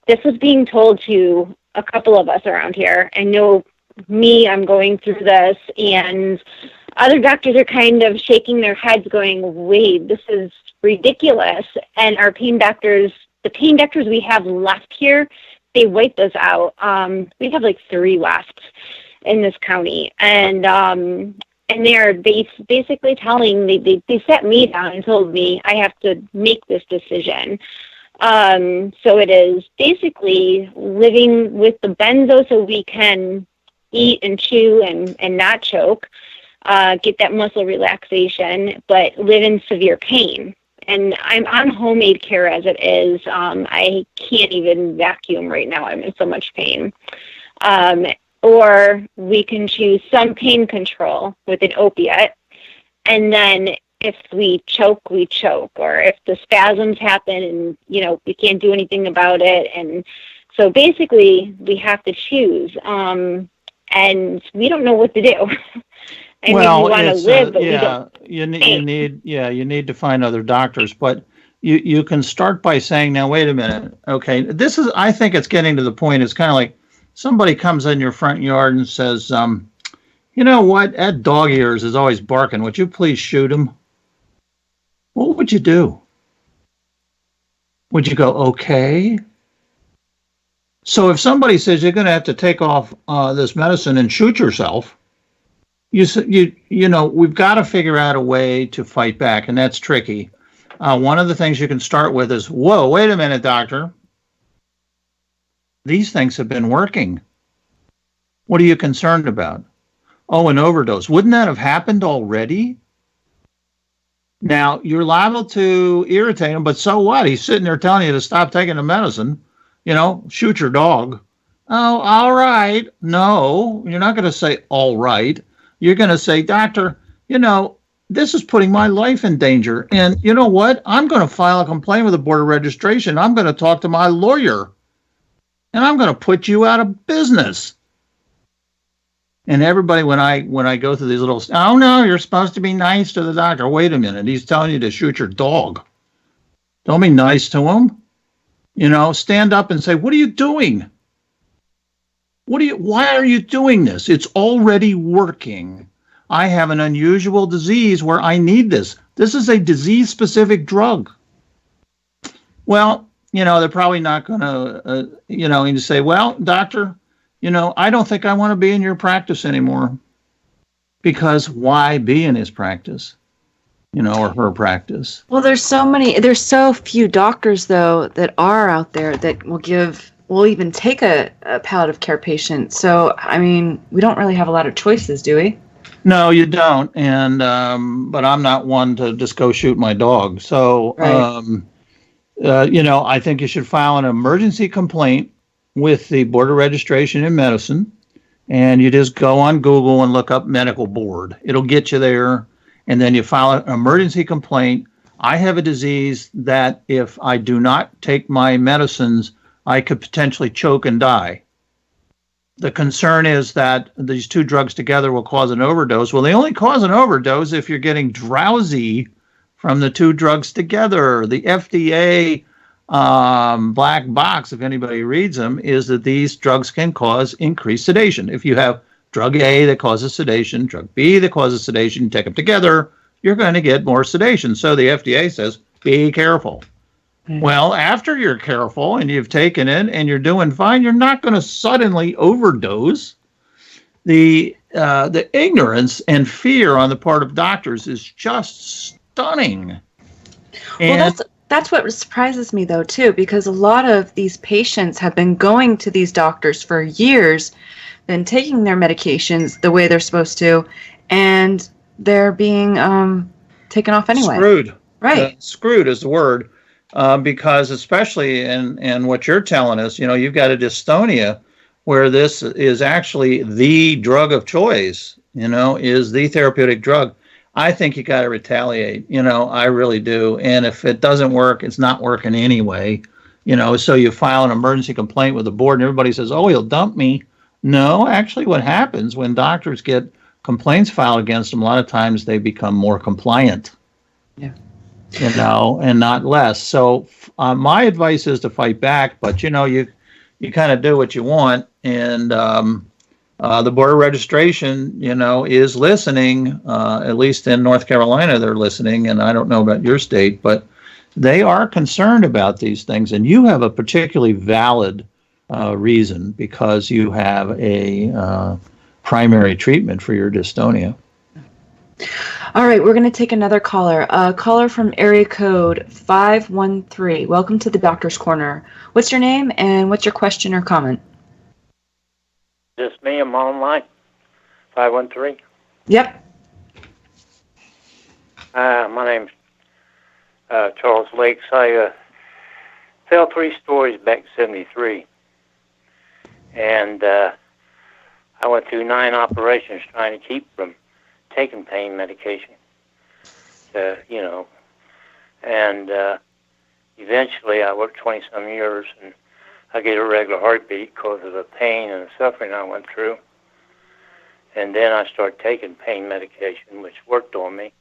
this was being told to a couple of us around here. I know me, I'm going through this, and other doctors are kind of shaking their heads going, wait, this is ridiculous. And our pain doctors, the pain doctors we have left here, they wiped us out. We have like 3 left in this county. And they're basically telling, they sat me down and told me I have to make this decision. So it is basically living with the benzo so we can eat and chew and not choke, get that muscle relaxation, but live in severe pain. And I'm on homemade care as it is. I can't even vacuum right now. I'm in so much pain. Or we can choose some pain control with an opiate. And then if we choke, we choke. Or if the spasms happen and, we can't do anything about it. And so basically we have to choose. And we don't know what to do. I mean, we want to live, but we don't. You need to find other doctors, but you can start by saying, now, wait a minute. Okay. I think it's getting to the point. It's kind of like somebody comes in your front yard and says, you know what? That dog of yours is always barking. Would you please shoot him? What would you do? Would you go, okay? So if somebody says you're going to have to take off this medicine and shoot yourself, we've got to figure out a way to fight back, and that's tricky. One of the things you can start with is, whoa, wait a minute, doctor. These things have been working. What are you concerned about? Oh, an overdose. Wouldn't that have happened already? Now, you're liable to irritate him, but so what? He's sitting there telling you to stop taking the medicine. Shoot your dog. Oh, all right. No, you're not going to say all right. You're going to say, doctor, this is putting my life in danger. And you know what? I'm going to file a complaint with the Board of Registration. I'm going to talk to my lawyer. And I'm going to put you out of business. And everybody, when I go through these little, oh, no, you're supposed to be nice to the doctor. Wait a minute. He's telling you to shoot your dog. Don't be nice to him. Stand up and say, what are you doing? Why are you doing this? It's already working. I have an unusual disease where I need this. This is a disease-specific drug. Well, they're probably not going to, and say, well, doctor, I don't think I want to be in your practice anymore. Because why be in his practice? Or her practice. Well, there's so few doctors, though, that are out there that will even take a palliative care patient. So, I mean, we don't really have a lot of choices, do we? No, you don't. And, but I'm not one to just go shoot my dog. So, right. I think you should file an emergency complaint with the Board of Registration in Medicine. And you just go on Google and look up medical board. It'll get you there. And then you file an emergency complaint. I have a disease that if I do not take my medicines, I could potentially choke and die. The concern is that these 2 drugs together will cause an overdose. Well, they only cause an overdose if you're getting drowsy from the 2 drugs together. The FDA black box, if anybody reads them, is that these drugs can cause increased sedation. If you have drug A that causes sedation, drug B that causes sedation, take them together, you're going to get more sedation. So the FDA says, be careful. Mm-hmm. Well, after you're careful and you've taken it and you're doing fine, you're not going to suddenly overdose. The ignorance and fear on the part of doctors is just stunning. Well, that's what surprises me, though, too, because a lot of these patients have been going to these doctors for years, been taking their medications the way they're supposed to, and they're being taken off anyway. Screwed. Right. Screwed is the word, because especially in what you're telling us, you've got a dystonia where this is actually the drug of choice, is the therapeutic drug. I think you got to retaliate, I really do. And if it doesn't work, it's not working anyway, so you file an emergency complaint with the board and everybody says, oh, he'll dump me. No, actually what happens when doctors get complaints filed against them, a lot of times they become more compliant. Yeah. And not less. So my advice is to fight back, but you you kind of do what you want. And the Board of Registration, is listening. At least in North Carolina, they're listening. And I don't know about your state, but they are concerned about these things. And you have a particularly valid reason because you have a primary treatment for your dystonia. All right, we're going to take another caller. A caller from area code 513. Welcome to the Doctor's Corner. What's your name and what's your question or comment? Just me, I'm online. 513. Yep. My name's Charles Lakes. I fell 3 stories back in 73. And I went through 9 operations trying to keep from taking pain medication. And eventually I worked 20-some years, and I get a regular heartbeat because of the pain and the suffering I went through. And then I started taking pain medication, which worked on me.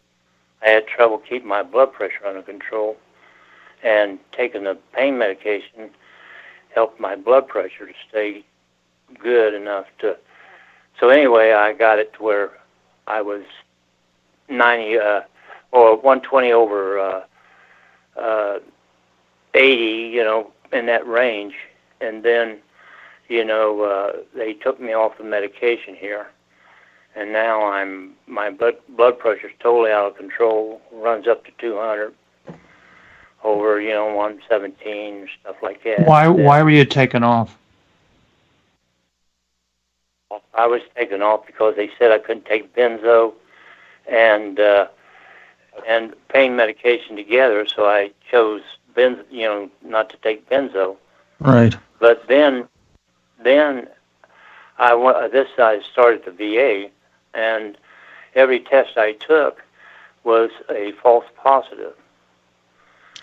I had trouble keeping my blood pressure under control, and taking the pain medication helped my blood pressure to stay good enough to... So anyway, I got it to where I was 90 or 120 over 80, in that range. And then, they took me off the medication here. And now my blood pressure is totally out of control, runs up to 200 over, 117, stuff like that. Why were you taken off? I was taken off because they said I couldn't take benzo and pain medication together, so I chose not to take benzo. Right. But then I started the VA, and every test I took was a false positive.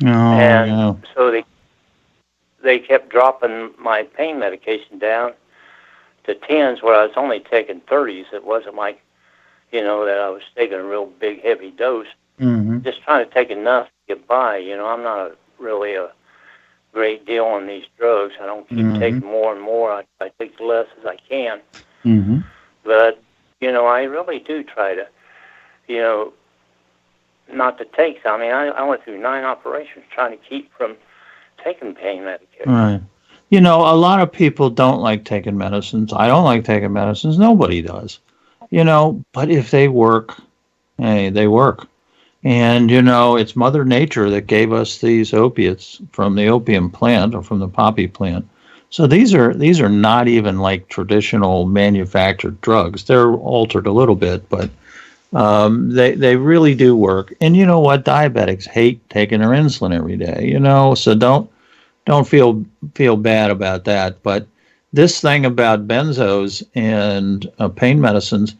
So they kept dropping my pain medication down to 10s, where I was only taking 30s. It wasn't like, that I was taking a real big, heavy dose. Mm-hmm. Just trying to take enough to get by. I'm not really a great deal on these drugs. I don't keep taking more and more. I take the less as I can. Mm-hmm. But, I really do try to, not to take. I mean, I went through 9 operations trying to keep from taking pain medication. Right. A lot of people don't like taking medicines. I don't like taking medicines. Nobody does. But if they work, hey, they work. And, it's Mother Nature that gave us these opiates from the opium plant or from the poppy plant. So these are not even like traditional manufactured drugs. They're altered a little bit, but they really do work. And you know what? Diabetics hate taking their insulin every day, so don't feel bad about that. But this thing about benzos and pain medicines,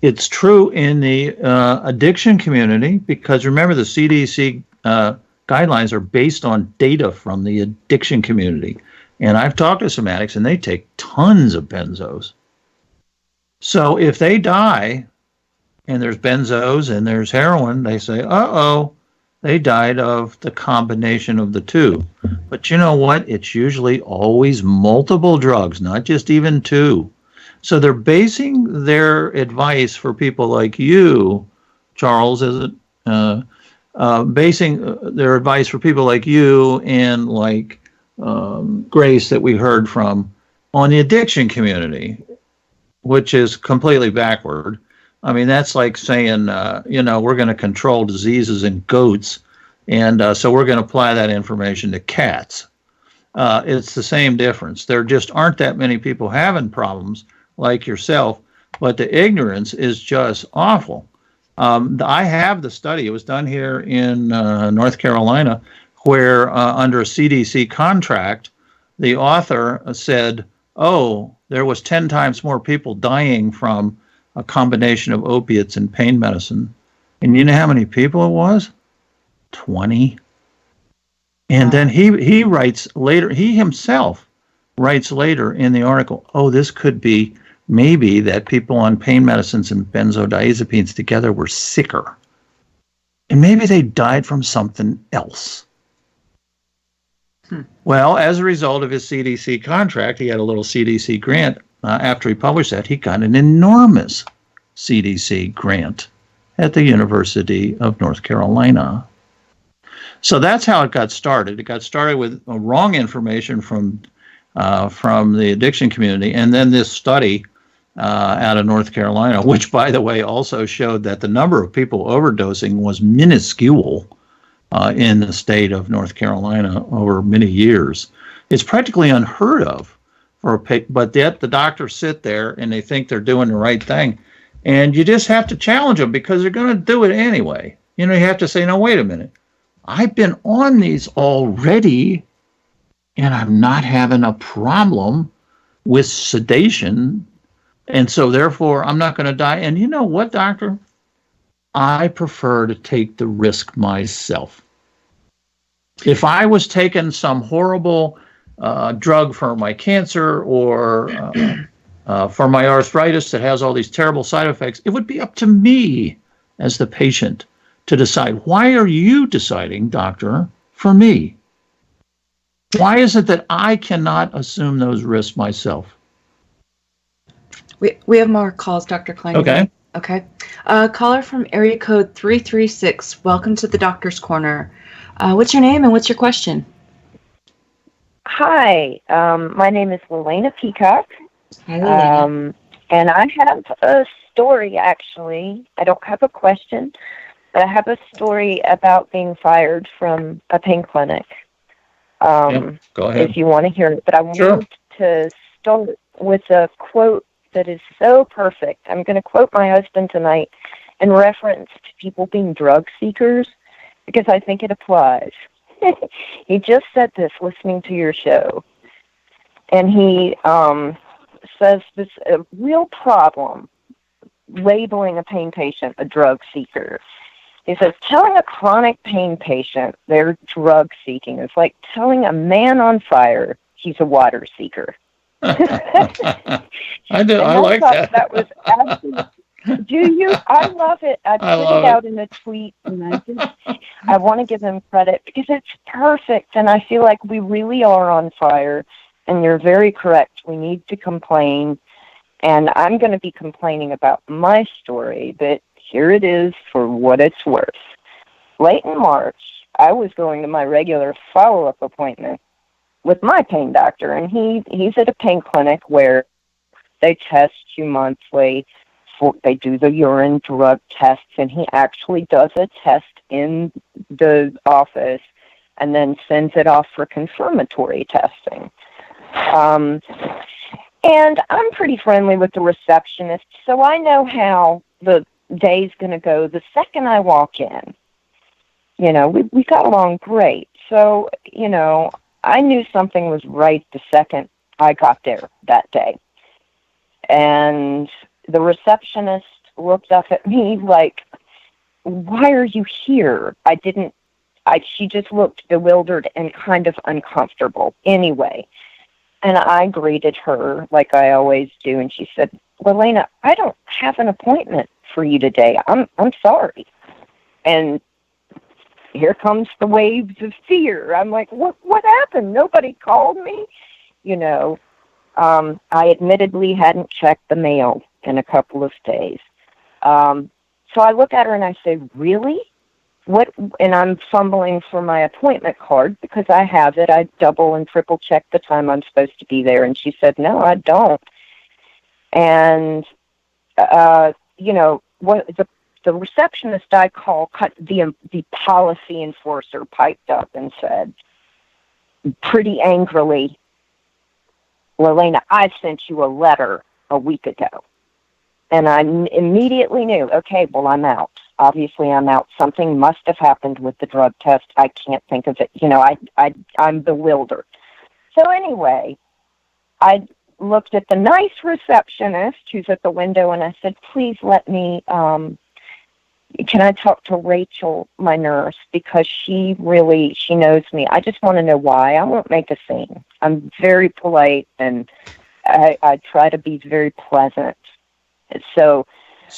it's true in the addiction community, because remember the CDC guidelines are based on data from the addiction community. And I've talked to some addicts, and they take tons of benzos. So if they die, and there's benzos and there's heroin, they say, uh-oh, they died of the combination of the two. But you know what? It's usually always multiple drugs, not just even 2. So they're basing their advice for people like you, Charles, is it? Basing their advice for people like you and like Grace that we heard from on the addiction community, which is completely backward. I mean, that's like saying, we're going to control diseases in goats, and so we're going to apply that information to cats. It's the same difference. There just aren't that many people having problems like yourself, but the ignorance is just awful. I have the study. It was done here in North Carolina, where under a CDC contract, the author said, there was 10 times more people dying from a combination of opiates and pain medicine. And you know how many people it was? 20. And then he writes later, he himself writes later in the article, this could be maybe that people on pain medicines and benzodiazepines together were sicker. And maybe they died from something else. Well, as a result of his CDC contract, he had a little CDC grant. After he published that, he got an enormous CDC grant at the University of North Carolina. So that's how it got started. It got started with wrong information from the addiction community, and then this study out of North Carolina, which, by the way, also showed that the number of people overdosing was minuscule in the state of North Carolina over many years. It's practically unheard of but yet the doctors sit there and they think they're doing the right thing, and you just have to challenge them because they're going to do it anyway. You have to say, no, wait a minute. I've been on these already, and I'm not having a problem with sedation, and so therefore I'm not going to die. And you know what, doctor? I prefer to take the risk myself. If I was taking some horrible drug for my cancer or for my arthritis that has all these terrible side effects, it would be up to me as the patient to decide. Why are you deciding, doctor, for me? Why is it that I cannot assume those risks myself? We have more calls, Dr. Kline. Okay. Okay. Caller from area code 336. Welcome to the Doctor's Corner. What's your name and what's your question? Hi, my name is Lelena Peacock. Hi, Lelena. And I have a story, actually. I don't have a question, but I have a story about being fired from a pain clinic. Go ahead. If you want to hear it. But I wanted to start with a quote that is so perfect. I'm going to quote my husband tonight in reference to people being drug seekers because I think it applies. He just said this listening to your show. And he says this a real problem labeling a pain patient a drug seeker. He says, telling a chronic pain patient they're drug seeking is like telling a man on fire he's a water seeker. I like that. That was absolutely. Do you? I love it. I put it out in a tweet, and I want to give him credit because it's perfect, and I feel like we really are on fire. And you're very correct. We need to complain, and I'm going to be complaining about my story, but here it is for what it's worth. Late in March, I was going to my regular follow-up appointment with my pain doctor, and he's at a pain clinic where they test you monthly. They do the urine drug tests, and he actually does a test in the office and then sends it off for confirmatory testing. And I'm pretty friendly with the receptionist, so I know how the day's going to go the second I walk in. We got along great. So, I knew something was right the second I got there that day. And the receptionist looked up at me like, why are you here? She just looked bewildered and kind of uncomfortable anyway. And I greeted her like I always do. And she said, Lelena, I don't have an appointment for you today. I'm sorry. And here comes the waves of fear. I'm like, what happened? Nobody called me? I admittedly hadn't checked the mail in a couple of days. So I look at her and I say, really? What? And I'm fumbling for my appointment card because I have it. I double and triple check the time I'm supposed to be there. And she said, no, I don't. And, the receptionist I call, the policy enforcer piped up and said, pretty angrily, Lelena, I sent you a letter a week ago. And I immediately knew, okay, well, I'm out. Obviously, I'm out. Something must have happened with the drug test. I can't think of it. I'm bewildered. So anyway, I looked at the nice receptionist who's at the window, and I said, please let me, can I talk to Rachel, my nurse, because she knows me. I just want to know why. I won't make a scene. I'm very polite, and I try to be very pleasant. So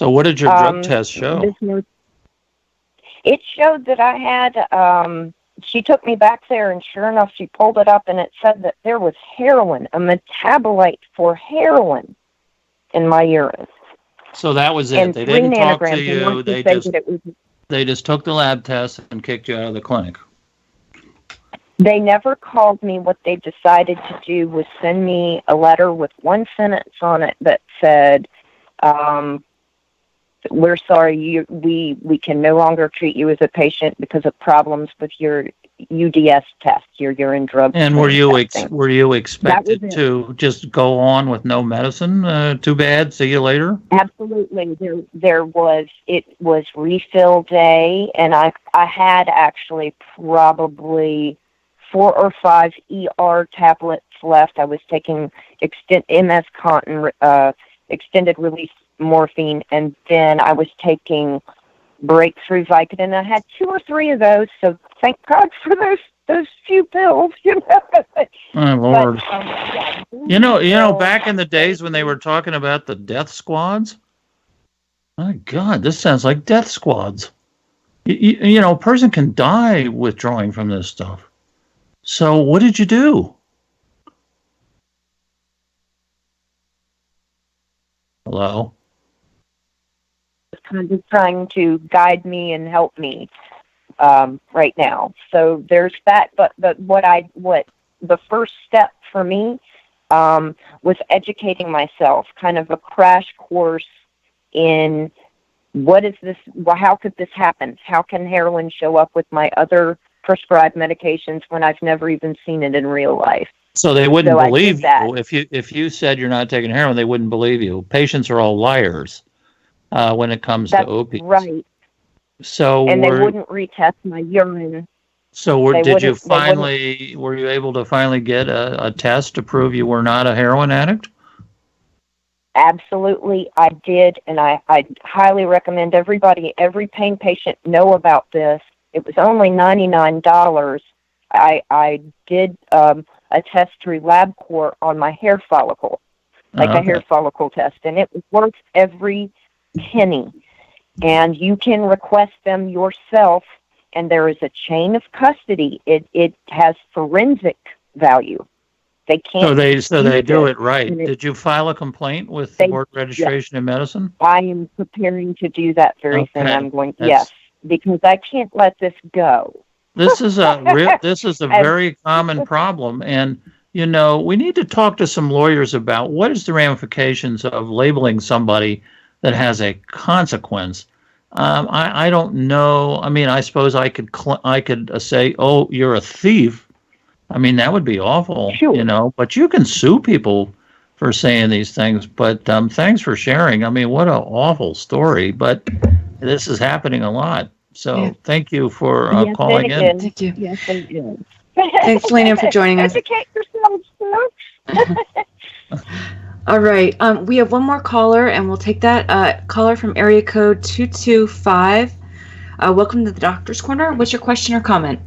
what did your drug test show? It showed that I had she took me back there, and sure enough, she pulled it up, and it said that there was heroin, a metabolite for heroin in my urine. So that was it. And They 3 didn't talk to nanograms. And you. once you say that it was, They just took the lab test and kicked you out of the clinic. they never called me. What they decided to do was send me a letter with one sentence on it that said, we're sorry, we can no longer treat you as a patient because of problems with your UDS test, your urine drug. And were you expected it. to just go on with no medicine? Too bad. See you later. Absolutely. It was refill day, and I had actually probably 4 or 5 ER tablets left. I was taking MS Contin, extended release morphine, and then I was taking breakthrough Vicodin. I had 2 or 3 of those, so thank God for those few pills, you know. Oh, Lord. But, yeah. You know, back in the days when they were talking about the death squads, my God, this sounds like death squads. You know, a person can die withdrawing from this stuff. So what did you do? Hello? Kind of trying to guide me and help me right now. So there's that. But what the first step for me was educating myself, kind of a crash course in what is this? Well, how could this happen? How can heroin show up with my other prescribed medications when I've never even seen it in real life? So they wouldn't believe you if you said you're not taking heroin. They wouldn't believe you. Patients are all liars when it comes to opiates. Right. So and they wouldn't retest my urine. So were you able to finally get a test to prove you were not a heroin addict? Absolutely, I did, and I highly recommend every pain patient know about this. It was only $99. I did a test through LabCorp on my hair follicle, a hair follicle test, and it was worth every penny. And you can request them yourself, and there is a chain of custody. It has forensic value. They can't. So they do it right. Did you file a complaint with the Board of Registration in Medicine? I am preparing to do that very thing. I'm going to, yes, because I can't let this go. This is a very common problem, and you know we need to talk to some lawyers about what is the ramifications of labeling somebody that has a consequence. I don't know. I mean, I suppose I could say, "Oh, you're a thief." I mean, that would be awful, sure. You know. But you can sue people for saying these things. But thanks for sharing. I mean, what an awful story. But this is happening a lot. So thank you for calling in. Thank you. Yes, it is. Thanks, Lena, for joining us. Educate yourselves, folks. All right. We have one more caller, and we'll take that caller from area code 225. Welcome to the Doctor's Corner. What's your question or comment?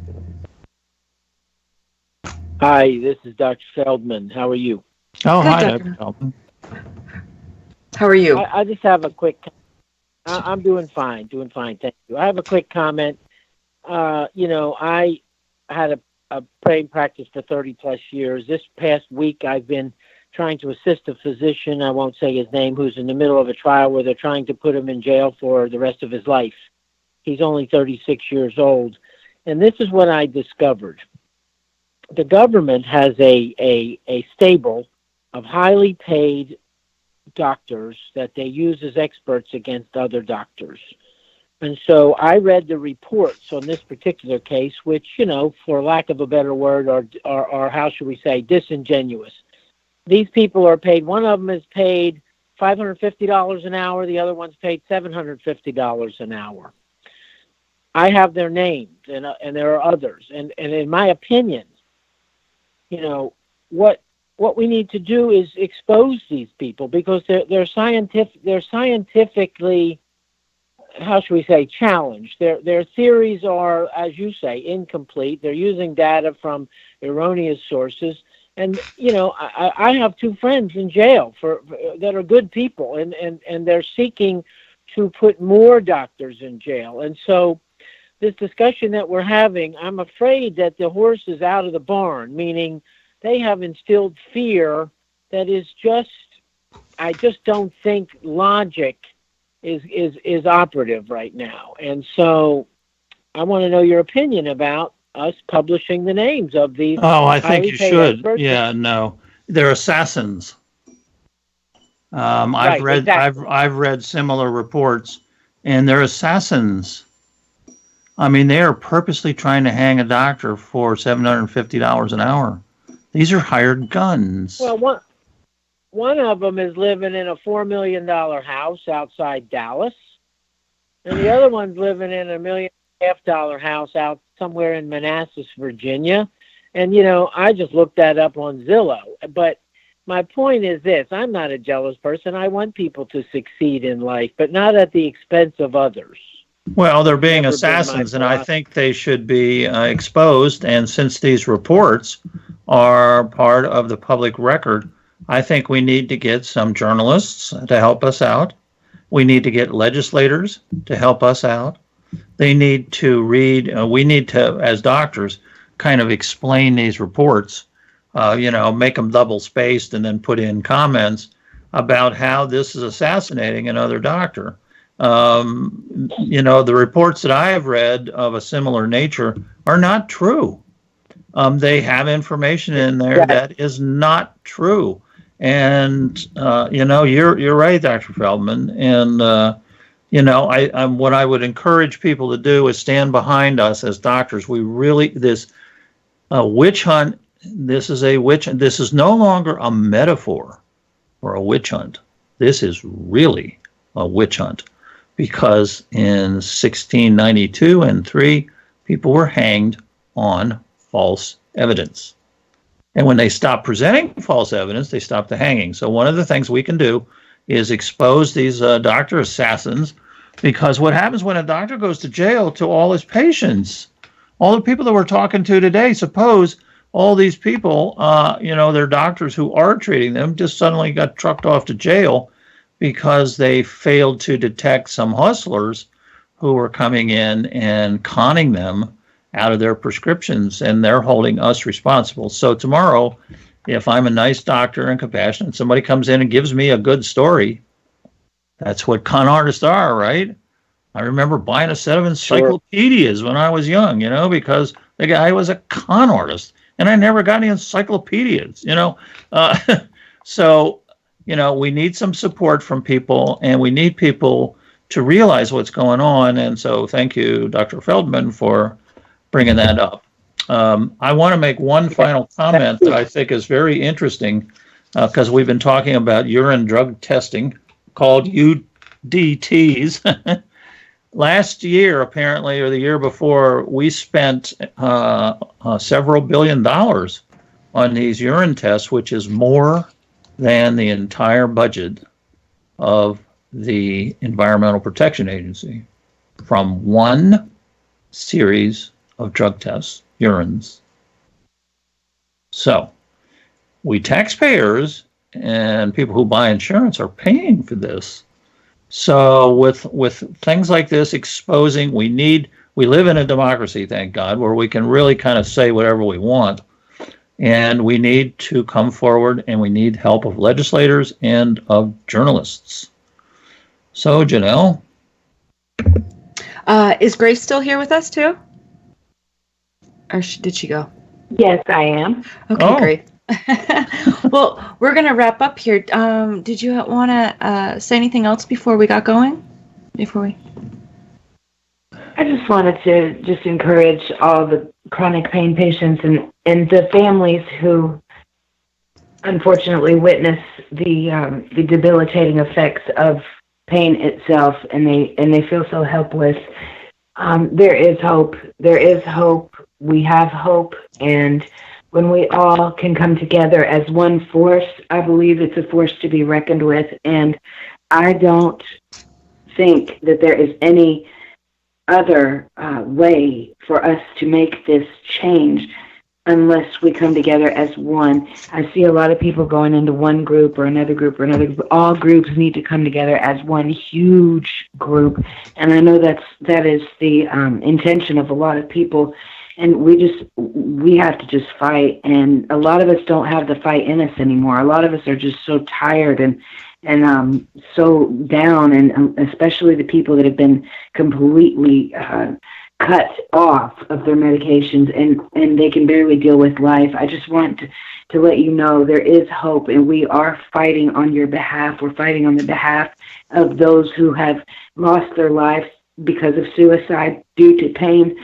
Hi, this is Dr. Feldman. How are you? Oh, good, hi, Dr. Feldman. How are you? I just have a quick. I'm doing fine. Thank you. I have a quick comment. You know, I had a praying practice for 30 plus years. This past week, I've been trying to assist a physician, I won't say his name, who's in the middle of a trial where they're trying to put him in jail for the rest of his life. He's only 36 years old. And this is what I discovered. The government has a stable of highly paid doctors that they use as experts against other doctors. And so I read the reports on this particular case, which, you know, for lack of a better word, are how should we say, disingenuous. These people are paid, one of them is paid $550 an hour, the other one's paid $750 an hour. I have their names, and there are others. And in my opinion, you know, what we need to do is expose these people because they're scientifically, how should we say, challenged. Their theories are, as you say, incomplete. They're using data from erroneous sources. And, you know, I have 2 friends in jail that are good people, and they're seeking to put more doctors in jail. And so this discussion that we're having, I'm afraid that the horse is out of the barn, meaning they have instilled fear that is just, I just don't think logic is operative right now. And so I want to know your opinion about us publishing the names of these Oh, I think highly you paid should. experts. Yeah, no, they're assassins. I've Right, read exactly. I've read similar reports, and they're assassins. I mean, they are purposely trying to hang a doctor for $750 an hour. These are hired guns. Well, one of them is living in a $4 million house outside Dallas, and the other one's living in a $1.5 million house out somewhere in Manassas, Virginia. And, you know, I just looked that up on Zillow. But my point is this: I'm not a jealous person. I want people to succeed in life, but not at the expense of others. Well, they're being Never been my assassins, and I philosophy. think they should be exposed. And since these reports are part of the public record, I think we need to get some journalists to help us out. We need to get legislators to help us out. They need to read, we need to, as doctors, kind of explain these reports, make them double spaced and then put in comments about how this is assassinating another doctor. The reports that I have read of a similar nature are not true. They have information in there that is not true. And, you're right, Dr. Feldman. And, what I would encourage people to do is stand behind us as doctors. We really, this witch hunt, this is a witch hunt. This is no longer a metaphor for a witch hunt. This is really a witch hunt, because in 1692 and 3, people were hanged on false evidence. And when they stopped presenting false evidence, they stopped the hanging. So one of the things we can do is expose these doctor assassins, because what happens when a doctor goes to jail to all his patients, all the people that we're talking to today, suppose all these people, they're doctors who are treating them, just suddenly got trucked off to jail because they failed to detect some hustlers who were coming in and conning them out of their prescriptions, and they're holding us responsible. So tomorrow, if I'm a nice doctor and compassionate, somebody comes in and gives me a good story, that's what con artists are, right? I remember buying a set of encyclopedias when I was young, because the guy was a con artist, and I never got any encyclopedias, So, we need some support from people, and we need people to realize what's going on. And so thank you, Dr. Feldman, for bringing that up. I want to make one final comment that I think is very interesting, because we've been talking about urine drug testing called UDTs. Last year, apparently, or the year before, we spent several $1 billion on these urine tests, which is more than the entire budget of the Environmental Protection Agency, from one series of drug tests, urines. So we taxpayers and people who buy insurance are paying for this. So with things like this exposing, we live in a democracy, thank God, where we can really kind of say whatever we want. And we need to come forward, and we need help of legislators and of journalists. So, Janelle? Is Grace still here with us too? Or did she go? Yes, I am. Okay, great. Well, we're going to wrap up here. Did you want to say anything else before we got going? I just wanted to just encourage all the chronic pain patients and the families who unfortunately witness the debilitating effects of pain itself, and they feel so helpless. There is hope. There is hope. We have hope, and when we all can come together as one force, I believe it's a force to be reckoned with. And I don't think that there is any other way for us to make this change unless we come together as one. I see a lot of people going into one group or another group or another group. All groups need to come together as one huge group, and I know that is the intention of a lot of people. And we have to just fight, and a lot of us don't have the fight in us anymore. A lot of us are just so tired and so down, and especially the people that have been completely cut off of their medications, and they can barely deal with life. I just want to let you know there is hope, and we are fighting on your behalf. We're fighting on the behalf of those who have lost their lives because of suicide due to pain,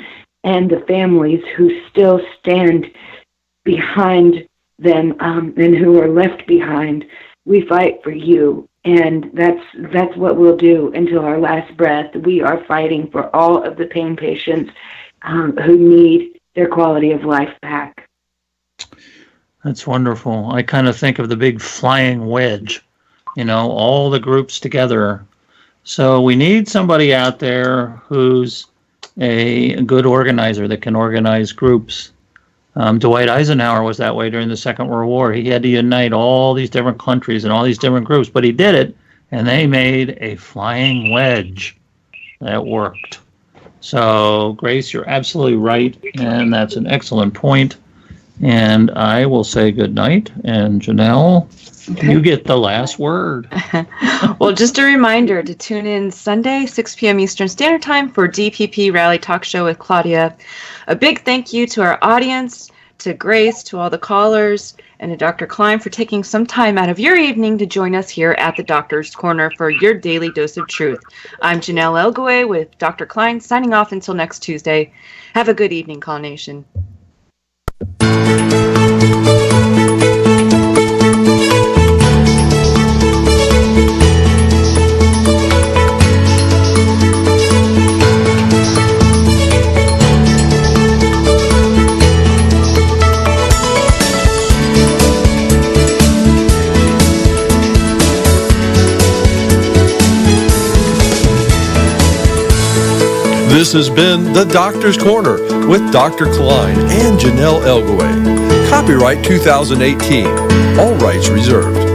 and the families who still stand behind them, and who are left behind. We fight for you, and that's what we'll do until our last breath. We are fighting for all of the pain patients who need their quality of life back. That's wonderful. I kind of think of the big flying wedge, all the groups together. So we need somebody out there who's a good organizer that can organize groups. Dwight Eisenhower was that way during the Second World War. He had to unite all these different countries and all these different groups, but he did it, and they made a flying wedge that worked. So, Grace, you're absolutely right, and that's an excellent point. And I will say good night, and Janelle, okay. You get the last word. Well, just a reminder to tune in Sunday, 6 p.m. Eastern Standard Time for DPP Rally Talk Show with Claudia. A big thank you to our audience, to Grace, to all the callers, and to Dr. KLINE for taking some time out of your evening to join us here at the Doctor's Corner for your daily dose of truth. I'm Jonelle Elgaway with Dr. KLINE, signing off until next Tuesday. Have a good evening, Call Nation. This has been The Doctor's Corner with Dr. KLINE and Jonelle Elgaway. Copyright 2018. All rights reserved.